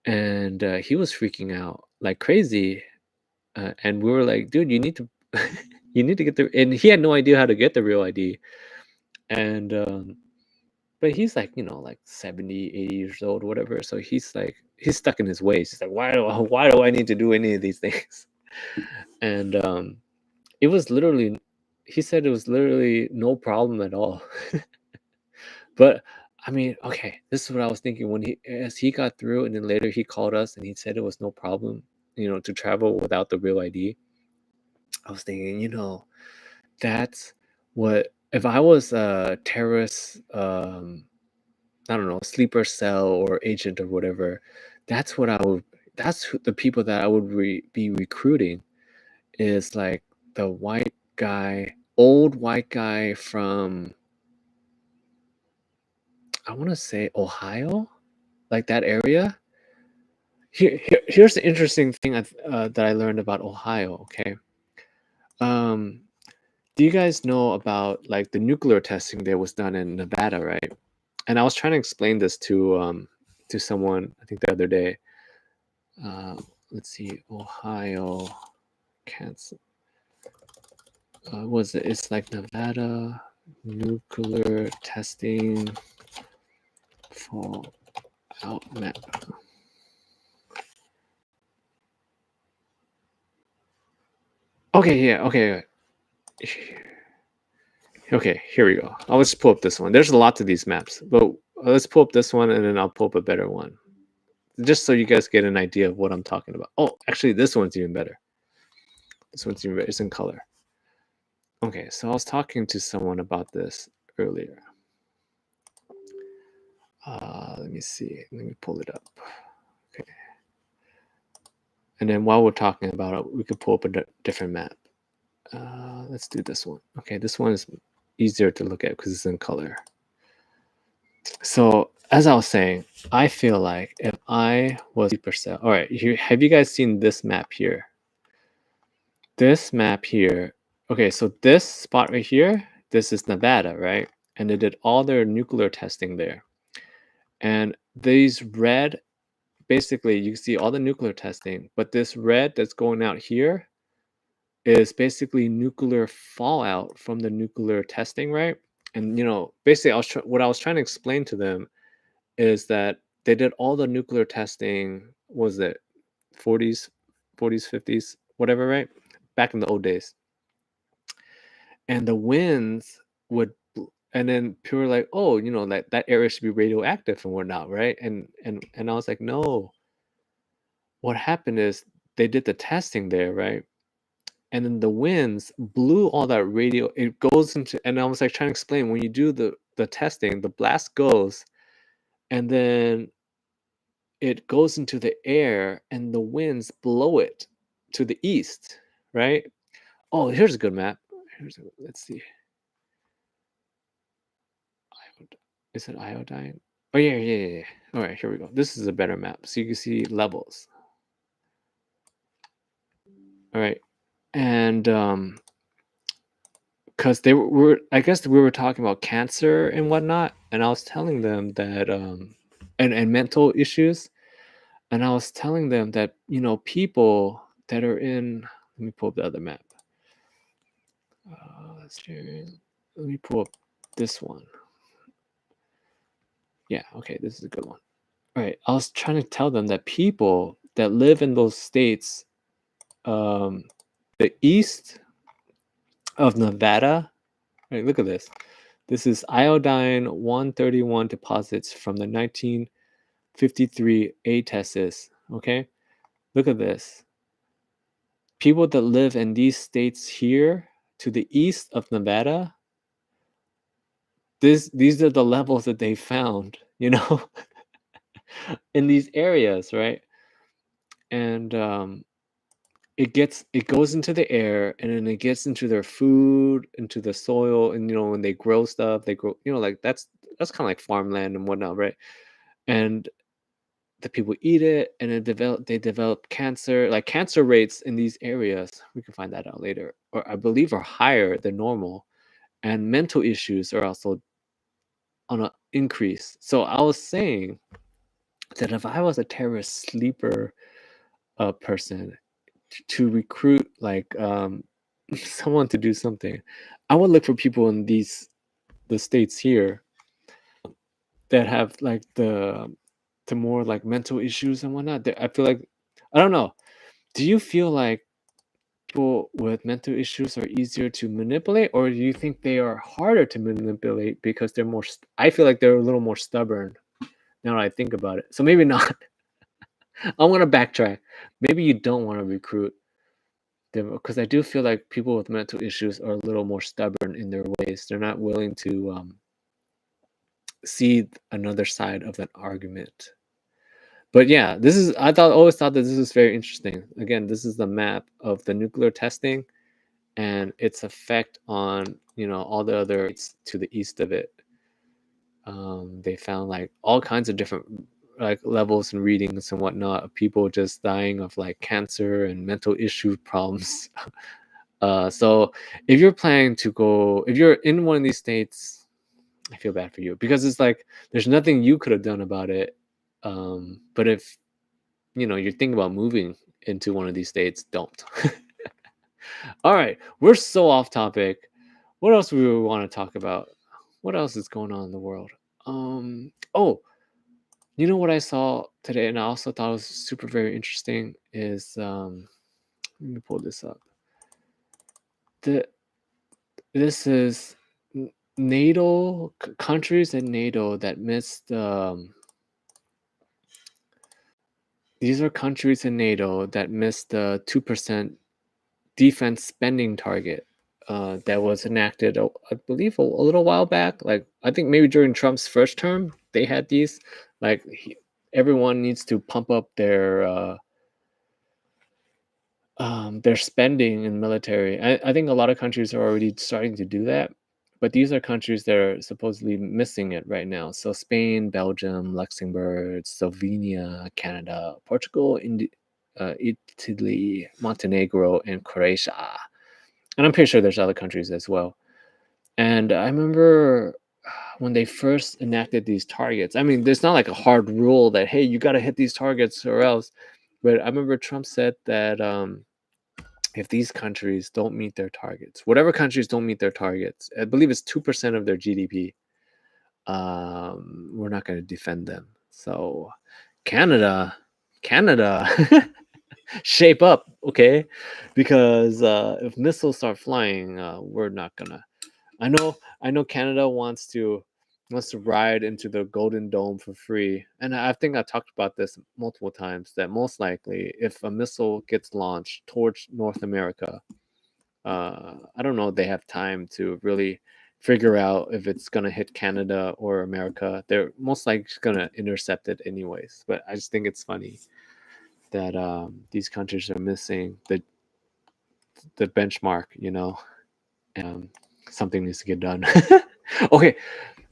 and he was freaking out like crazy. And we were like, "Dude, you need to, you need to get the." And he had no idea how to get the real ID. And but he's like, like 70, 80 years old, whatever. So he's like, he's stuck in his ways. He's like, why do I need to do any of these things? And it was literally, he said it was literally no problem at all. But I mean, okay, this is what I was thinking when as he got through, and then later he called us and he said it was no problem, to travel without the real ID. I was thinking, that's what if I was a terrorist, I don't know, sleeper cell or agent or whatever. That's what I would. The people that I would be recruiting is like the white guy, old white guy from, I want to say Ohio, like that area. Here's the interesting thing that I learned about Ohio. Okay, um, do you guys know about like the nuclear testing that was done in Nevada, right? And I was trying to explain this to someone I think the other day. Uh, let's see, Ohio, Kansas. Was it? It's like Nevada nuclear testing fallout map. Okay, yeah, okay, okay. Here we go. I'll just pull up this one. There's a lot to these maps, but let's pull up this one, and then I'll pull up a better one, just so you guys get an idea of what I'm talking about. Oh, actually, this one's even better. This one's even better. It's in color. Okay, so I was talking to someone about this earlier. Let me see. Let me pull it up. Okay. And then while we're talking about it, we could pull up a different map. Let's do this one. Okay, this one is easier to look at because it's in color. So as I was saying, I feel like if I was percent, all right, here, have you guys seen this map here? This map here. Okay, so this spot right here, this is Nevada, right? And they did all their nuclear testing there. And these red, basically, you see all the nuclear testing, but this red that's going out here is basically nuclear fallout from the nuclear testing, right? And basically, what I was trying to explain to them is that they did all the nuclear testing. Was it 40s, 40s, 50s, whatever, right? Back in the old days, and the winds would, and then people were like, oh, that area should be radioactive and whatnot, right? And I was like, no. What happened is they did the testing there, right? And then the winds blew all that radio. It goes into, and I was like trying to explain, when you do the testing, the blast goes, and then it goes into the air, and the winds blow it to the east, right? Oh, here's a good map. Let's see. Is it iodine? Oh yeah, yeah, yeah, yeah. All right, here we go. This is a better map, so you can see levels. All right, and because they were, I guess we were talking about cancer and whatnot, and I was telling them that and mental issues, and I was telling them that people that are in, let me pull up the other map. Let me pull up this one. Yeah, okay, this is a good one. All right, I was trying to tell them that people that live in those states, the east of Nevada. Right, look at this. This is iodine 131 deposits from the 1953 A tests. Okay, look at this. People that live in these states here to the east of Nevada, these are the levels that they found, in these areas, right? And it goes into the air, and then it gets into their food, into the soil, and when they grow stuff, they grow, like that's kind of like farmland and whatnot, right? And the people eat it and they develop cancer. Like cancer rates in these areas, we can find that out later, or I believe are higher than normal. And mental issues are also on an increase. So I was saying that if I was a terrorist sleeper person to recruit like someone to do something, I would look for people in the states here that have like the more like mental issues and whatnot. I feel like, I don't know. Do you feel like people with mental issues are easier to manipulate, or do you think they are harder to manipulate because they're more? I feel like they're a little more stubborn now that I think about it. So maybe not. I want to backtrack. Maybe you don't want to recruit them because I do feel like people with mental issues are a little more stubborn in their ways. They're not willing to see another side of an argument. But yeah, this is, always thought that this is very interesting. Again, this is the map of the nuclear testing and its effect on, all the other states to the east of it. They found like all kinds of different like levels and readings and whatnot of people just dying of like cancer and mental issue problems. So if you're planning to go, if you're in one of these states, I feel bad for you because it's like there's nothing you could have done about it. But if you're thinking about moving into one of these states, don't. All right, we're so off topic. What else do we want to talk about? What else is going on in the world? Oh, you know what I saw today, and I also thought was super very interesting is let me pull this up. This is NATO countries in NATO that missed. These are countries in NATO that missed the 2% defense spending target that was enacted, I believe, a little while back. Like I think maybe during Trump's first term, they had these. Like everyone needs to pump up their spending in military. I think a lot of countries are already starting to do that, but these are countries that are supposedly missing it right now. So Spain, Belgium, Luxembourg, Slovenia, Canada, Portugal, Italy, Montenegro, and Croatia. And I'm pretty sure there's other countries as well. And I remember when they first enacted these targets. I mean, there's not like a hard rule that hey, you got to hit these targets or else. But I remember Trump said that if these countries don't meet their targets, whatever countries don't meet their targets, I believe it's 2% of their GDP, we're not going to defend them. So Canada, shape up, okay? Because if missiles start flying, we're not gonna. I know Canada wants to ride into the Golden Dome for free, and I think I talked about this multiple times. That most likely, if a missile gets launched towards North America, I don't know if they have time to really figure out if it's gonna hit Canada or America. They're most likely gonna intercept it anyways. But I just think it's funny that these countries are missing the benchmark, and something needs to get done. Okay,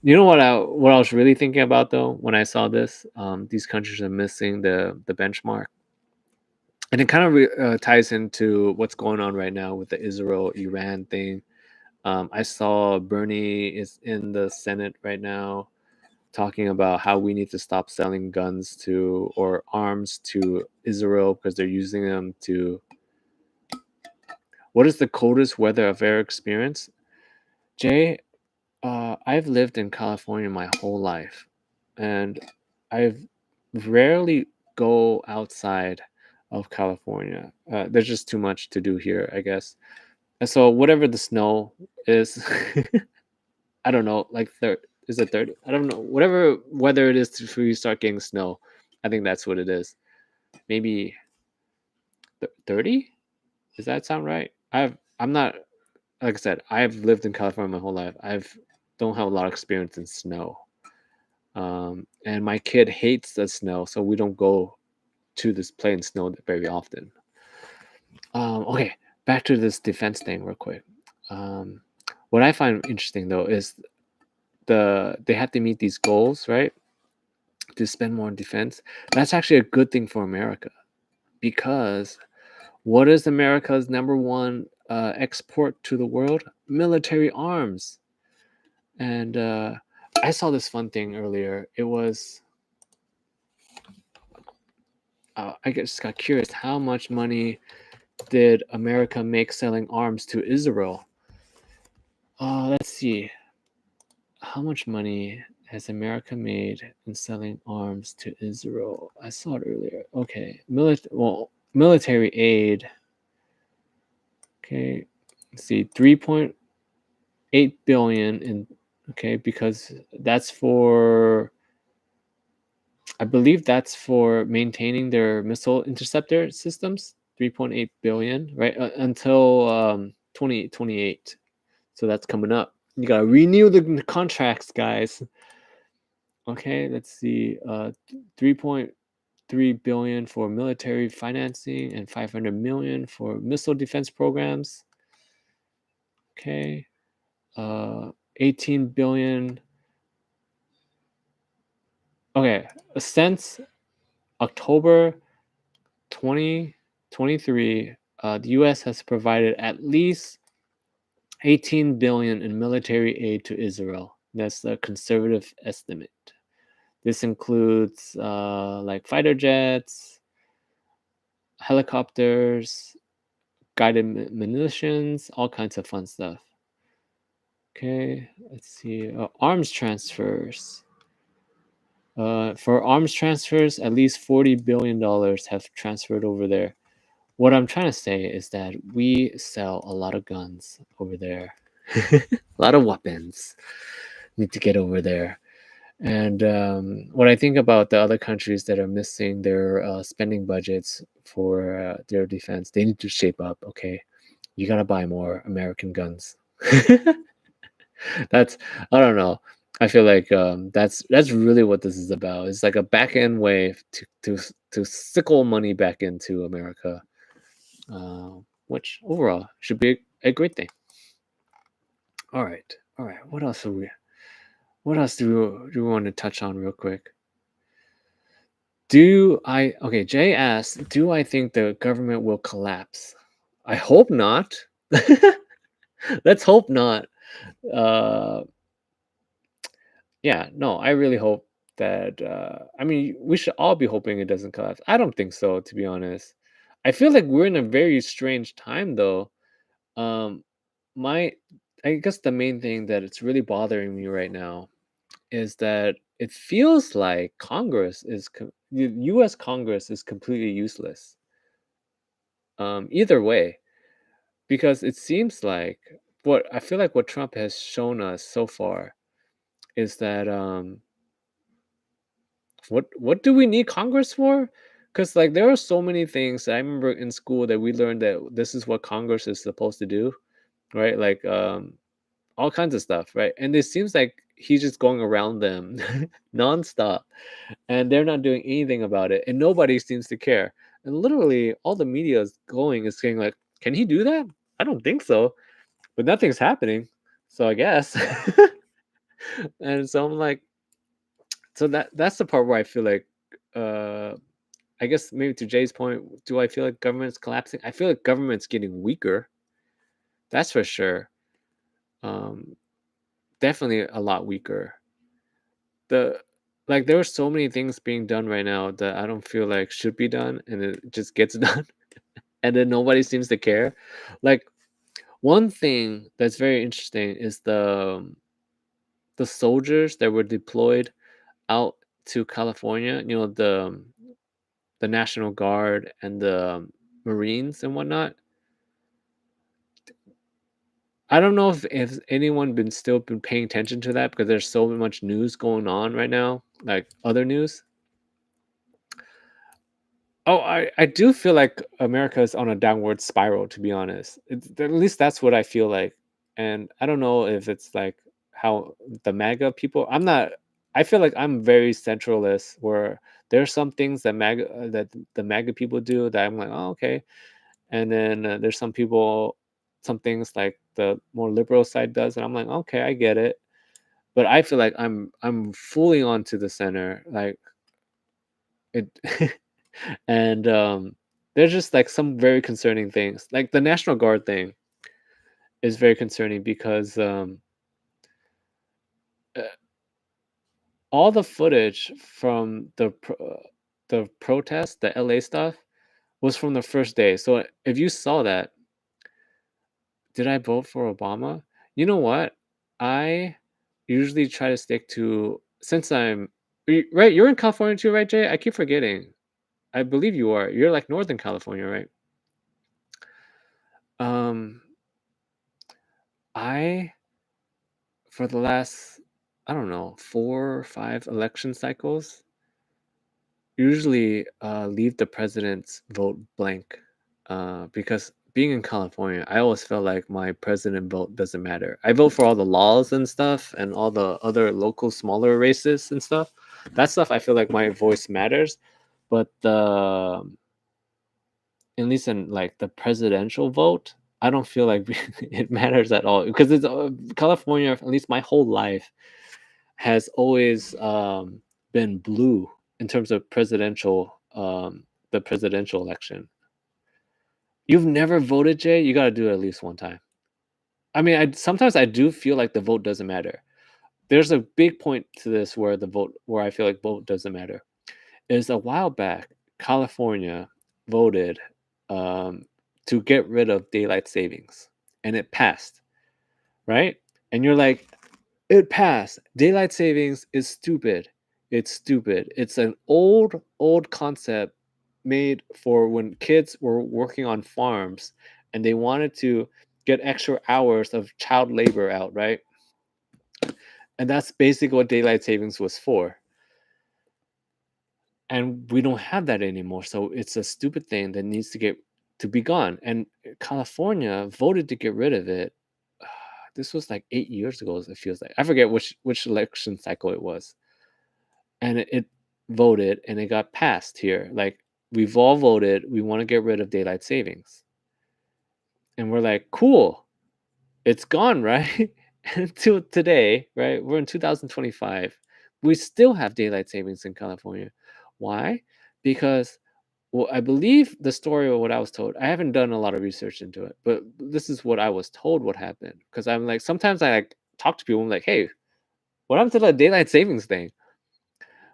you know what I was really thinking about though when I saw this, these countries are missing the benchmark, and it kind of ties into what's going on right now with the Israel-Iran thing. I saw Bernie is in the Senate right now talking about how we need to stop selling guns to or arms to Israel because they're using them to. What is the coldest weather I've ever experienced? Jay, I've lived in California my whole life, and I've rarely go outside of California. There's just too much to do here, I guess. And so whatever the snow is, I don't know, like is it 30? I don't know. Whatever weather it is before you start getting snow, I think that's what it is. Maybe 30? Does that sound right? I'm not, like I said, I've lived in California my whole life. I've don't have a lot of experience in snow. And my kid hates the snow, so we don't go to this play in snow very often. Okay, back to this defense thing real quick. What I find interesting though is they have to meet these goals, right? to spend more on defense, that's actually a good thing for America, because what is America's number one export to the world? Military arms. And I saw this fun thing earlier. It was, I just got curious, how much money did America make selling arms to Israel? Let's see. How much money has America made in selling arms to Israel? I saw it earlier. Okay, military aid. Okay, let's see, 3.8 billion in. Okay, because that's for, I believe that's for maintaining their missile interceptor systems. 3.8 billion, right? Until 2028. So that's coming up. You gotta renew the contracts, guys. Okay, let's see. 3.3 billion for military financing and 500 million for missile defense programs. Okay. 18 billion. Okay, since October 2023, the U.S. has provided at least 18 billion in military aid to Israel. That's a conservative estimate. This includes like fighter jets, helicopters, guided munitions, all kinds of fun stuff. Okay, let's see. Arms transfers. For arms transfers, at least $40 billion have transferred over there. What I'm trying to say is that we sell a lot of guns over there, a lot of weapons need to get over there. And what I think about the other countries that are missing their spending budgets for their defense, they need to shape up. Okay, you gotta buy more American guns. That's, I don't know. I feel like that's really what this is about. It's like a back end way to sickle money back into America, which overall should be a great thing. All right, all right. What else are we? What else do we want to touch on real quick? Okay, Jay asked, do I think the government will collapse? I hope not. Let's hope not. Uh, yeah, no, I really hope that, I mean, we should all be hoping it doesn't collapse. I don't think so, to be honest. I feel like we're in a very strange time, though. Um, my, I guess the main thing that it's really bothering me right now is that it feels like the U.S. Congress is completely useless. Either way, because it seems like what I feel like what Trump has shown us so far is that what do we need Congress for? Because like there are so many things that I remember in school that we learned that this is what Congress is supposed to do, right? Like all kinds of stuff, right? And it seems like he's just going around them nonstop, and they're not doing anything about it, and nobody seems to care. And literally, all the media is saying like, "Can he do that? I don't think so," but nothing's happening. So I guess, and so I'm like, so that's the part where I feel like, uh, I guess maybe to Jay's point, do I feel like government's collapsing? I feel like government's getting weaker. That's for sure. Um, Definitely a lot weaker. The Like there are so many things being done right now that I don't feel like should be done, and it just gets done, and then nobody seems to care. Like one thing that's very interesting is the soldiers that were deployed out to California. You know, the National Guard and the Marines and whatnot. I don't know if anyone been paying attention to that because there's so much news going on right now, like other news. Oh, I do feel like America is on a downward spiral, to be honest. At least that's what I feel like. And I don't know if it's like how the MAGA people, I feel like I'm very centralist where there's some things that the MAGA people do that I'm like, oh, okay. And then there's some things like the more liberal side does, and I'm like, okay, I get it. But I feel like I'm fully onto the center. Like It and there's just like some very concerning things. Like the National Guard thing is very concerning because uh, all the footage from the protest, the LA stuff, was from the first day. So if you saw that, did I vote for Obama? You know what? I usually try to stick to since right. You're in California too, right, Jay? I keep forgetting. I believe you are. You're like Northern California, right? Um, I for the last I don't know 4 or 5 election cycles usually leave the president's vote blank because being in California, I always felt like my president vote doesn't matter. I vote for all the laws and stuff and all the other local smaller races and stuff. That stuff I feel like my voice matters, but the at least in like the presidential vote, I don't feel like it matters at all because it's California. At least my whole life has always been blue in terms of the presidential election. You've never voted, Jay? You got to do it at least one time. I mean, sometimes I do feel like the vote doesn't matter. There's a big point to this where I feel like vote doesn't matter. Is a while back, California voted um, to get rid of daylight savings, and it passed, right? And you're like, it passed. Daylight savings is stupid. It's stupid. It's an old concept made for when kids were working on farms and they wanted to get extra hours of child labor out, right? And that's basically what daylight savings was for. And we don't have that anymore. So it's a stupid thing that needs to be gone. And California voted to get rid of it. This was like 8 years ago, it feels like. I forget which election cycle it was, and it voted and it got passed here. Like we've all voted, we want to get rid of daylight savings, and we're like, cool, it's gone, right? Until today, right? We're in 2025. We still have daylight savings in California. Why? Because well, I believe the story of what I was told. I haven't done a lot of research into it, but this is what I was told what happened. Because I'm like, sometimes I like talk to people. I'm like, hey, what happened to the daylight savings thing?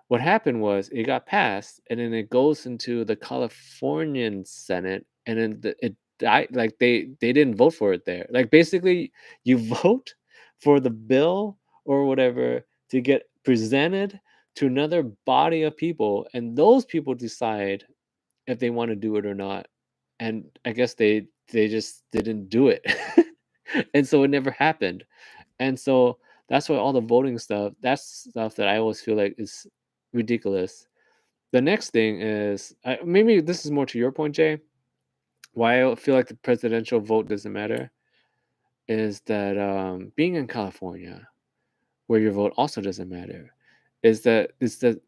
What happened was it got passed, and then it goes into the Californian Senate, and then it died. Like they didn't vote for it there. Like basically, you vote for the bill or whatever to get presented to another body of people, and those people decide if they want to do it or not. And I guess they just didn't do it, and so it never happened. And so that's why all the voting stuff, that's stuff that I always feel like is ridiculous. The next thing is maybe this is more to your point, Jay. Why I feel like the presidential vote doesn't matter is that being in California, where your vote also doesn't matter, is the the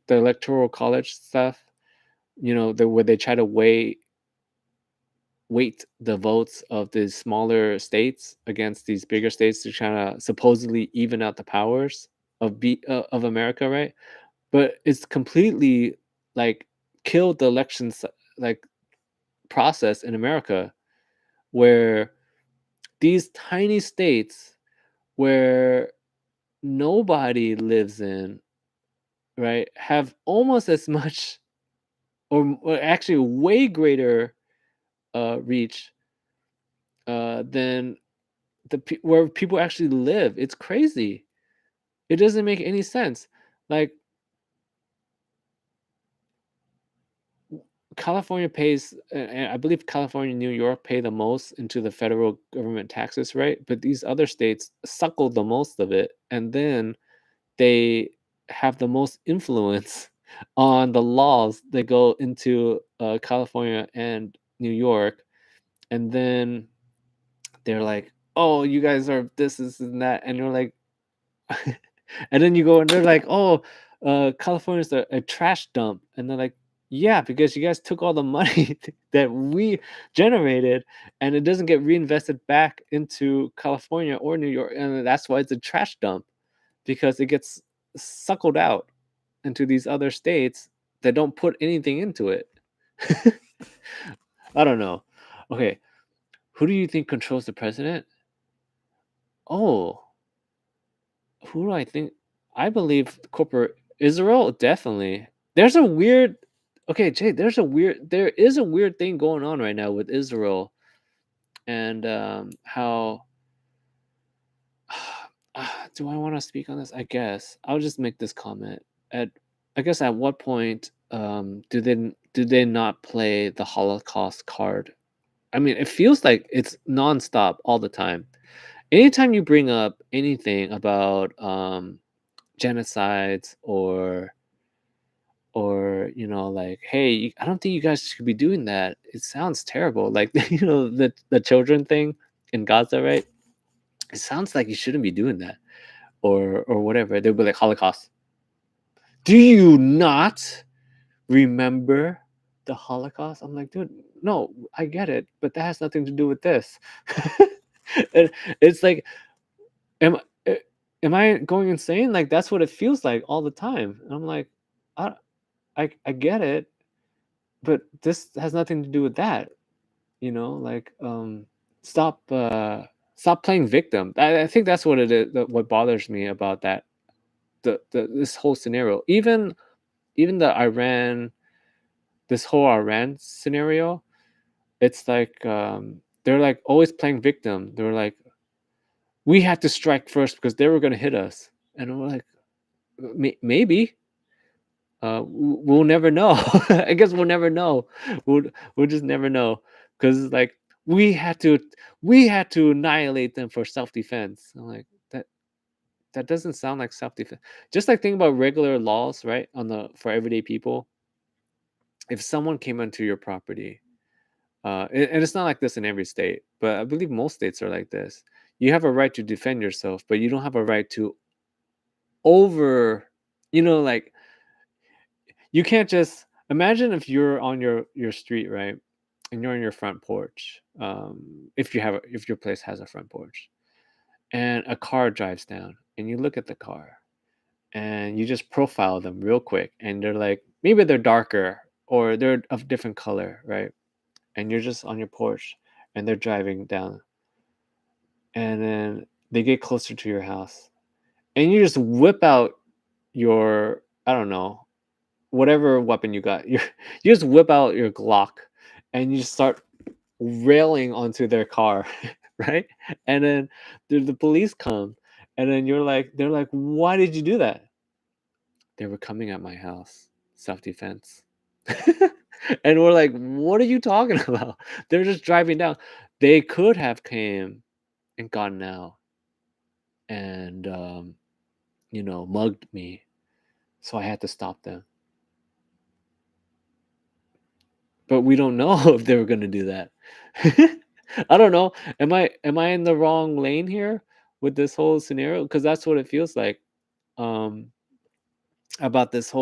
electoral college stuff. You know, where they try to weight the votes of the smaller states against these bigger states to try to supposedly even out the powers of America, right? But it's completely like killed the elections like process in America where these tiny states where nobody lives in, right, have almost as much or actually way greater reach than where people actually live. It's crazy. It doesn't make any sense. Like California pays, I believe California and New York pay the most into the federal government taxes, right? But these other states suckle the most of it, and then they have the most influence on the laws that go into California and New York, and then they're like, "Oh, you guys are this and that," and you're like, and then you go and they're like, "Oh, California's a trash dump," and they're like, "Yeah, because you guys took all the money that we generated, and it doesn't get reinvested back into California or New York, and that's why it's a trash dump because it gets suckled out into these other states that don't put anything into it. I don't know. Okay, who do you think controls the president? Oh, who do I think? I believe corporate Israel, definitely. There's a weird Okay, Jay, there is a weird thing going on right now with Israel and how do I want to speak on this? I guess I'll just make this comment. At I guess at what point do they not play the Holocaust card? I mean, it feels like it's nonstop all the time. Anytime you bring up anything about genocides or like, hey, I don't think you guys should be doing that. It sounds terrible. Like the children thing in Gaza, right? It sounds like you shouldn't be doing that or whatever. They'll be like Holocaust. Do you not remember the Holocaust? I'm like, dude, no, I get it, but that has nothing to do with this. It's like, am am I going insane? Like that's what it feels like all the time. And I'm like, I I get it, but this has nothing to do with that. Like stop stop playing victim. I think that's what it is. What bothers me about that this whole scenario, even the Iran, this whole Iran scenario, it's like they're like always playing victim. They're like, we had to strike first because they were going to hit us, and we're like, maybe we'll never know. I guess we'll never know. We'll just never know because like we had to annihilate them for self-defense. I'm like, that doesn't sound like self-defense. Just like think about regular laws, right? For everyday people, if someone came onto your property, and it's not like this in every state, but I believe most states are like this. You have a right to defend yourself, but you don't have a right to over, like you can't just imagine if you're on your street, right, and you're on your front porch. If your place has a front porch, and a car drives down, and you look at the car, and you just profile them real quick, and they're like maybe they're darker or they're of different color, right? And you're just on your porch, and they're driving down, and then they get closer to your house, and you just whip out your I don't know whatever weapon you got. You just whip out your Glock, and you just start railing onto their car, right? And then the police come, and then they're like, why did you do that? They were coming at my house, self-defense. And we're like, what are you talking about? They're just driving down. They could have came and gotten out and mugged me, so I had to stop them. But we don't know if they were going to do that. I don't know. Am I in the wrong lane here with this whole scenario? Because that's what it feels like um, about this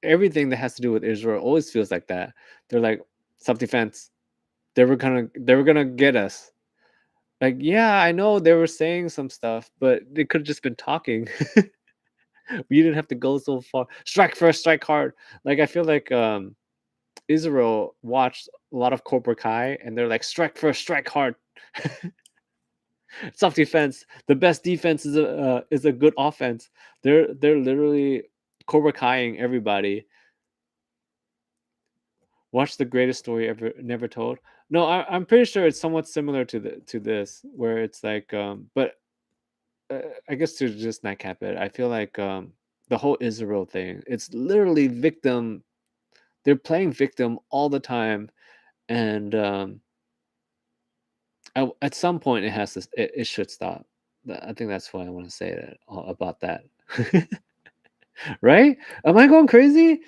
everything that has to do with Israel always feels like that. They're like self defense. They were gonna get us. Like, yeah, I know they were saying some stuff, but they could have just been talking. We didn't have to go so far. Strike first, strike hard. Like I feel like Israel watched a lot of Cobra Kai, and they're like, strike first, strike hard. Self defense. The best defense is a good offense. They're literally Cobra Kaiing everybody. Watch the greatest story ever never told. No, I'm pretty sure it's somewhat similar to this, where it's like, but I guess to just not cap it, I feel like the whole Israel thing, it's literally victim. They're playing victim all the time, and at some point it should stop. I think that's why I want to say that about that. Right? Am I going crazy?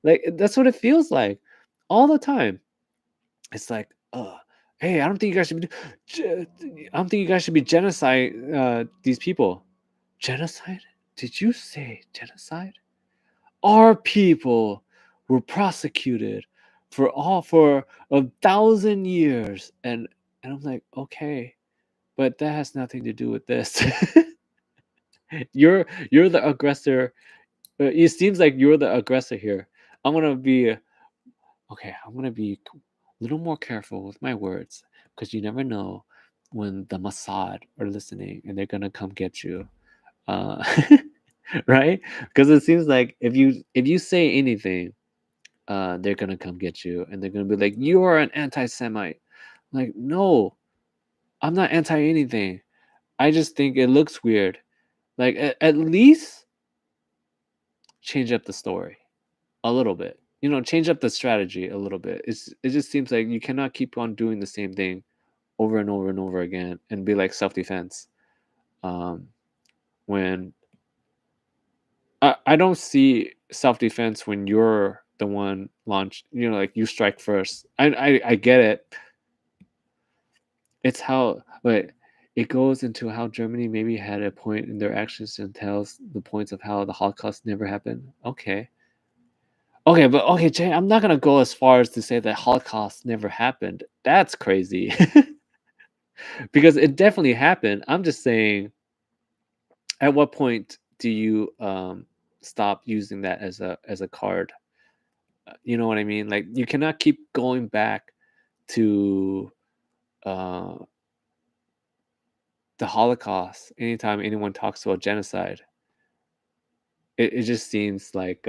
Like that's what it feels like all the time. It's like, hey, I don't think you guys should be. I don't think you guys should be genocide these people. Genocide? Did you say genocide? Our people were prosecuted for 1,000 years, and I'm like, okay, but that has nothing to do with this. You're the aggressor. It seems like you're the aggressor here. I'm gonna be okay. I'm gonna be a little more careful with my words because you never know when the Mossad are listening and they're gonna come get you. Uh, right? Because it seems like if you say anything, they're gonna come get you and they're gonna be like, "You are an anti-Semite." Like, no, I'm not anti anything. I just think it looks weird. Like, at least change up the story a little bit. Change up the strategy a little bit. It just seems like you cannot keep on doing the same thing over and over and over again and be like self defense. Um, when I don't see self defense when you're the one launched. Like you strike first. I get it. It's how, but it goes into how Germany maybe had a point in their actions and tells the points of how the Holocaust never happened. Okay. Okay, but okay, Jay, I'm not gonna go as far as to say that Holocaust never happened. That's crazy. Because it definitely happened. I'm just saying, at what point do you stop using that as a card? You know what I mean? Like you cannot keep going back to uh the Holocaust anytime anyone talks about genocide. It just seems like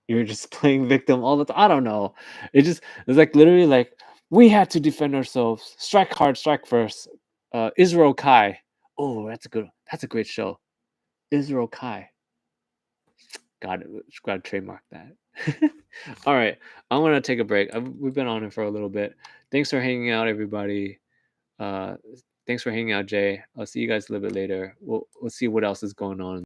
you're just playing victim all the time. I don't know. It's like literally like we had to defend ourselves. Strike hard, strike first. Israel Kai. Oh, that's a great show. Israel Kai. God, gotta trademark that. All right, I'm gonna take a break. We've been on it for a little bit. Thanks for hanging out, everybody. Uh, thanks for hanging out, Jay. I'll see you guys a little bit later. We'll see what else is going on.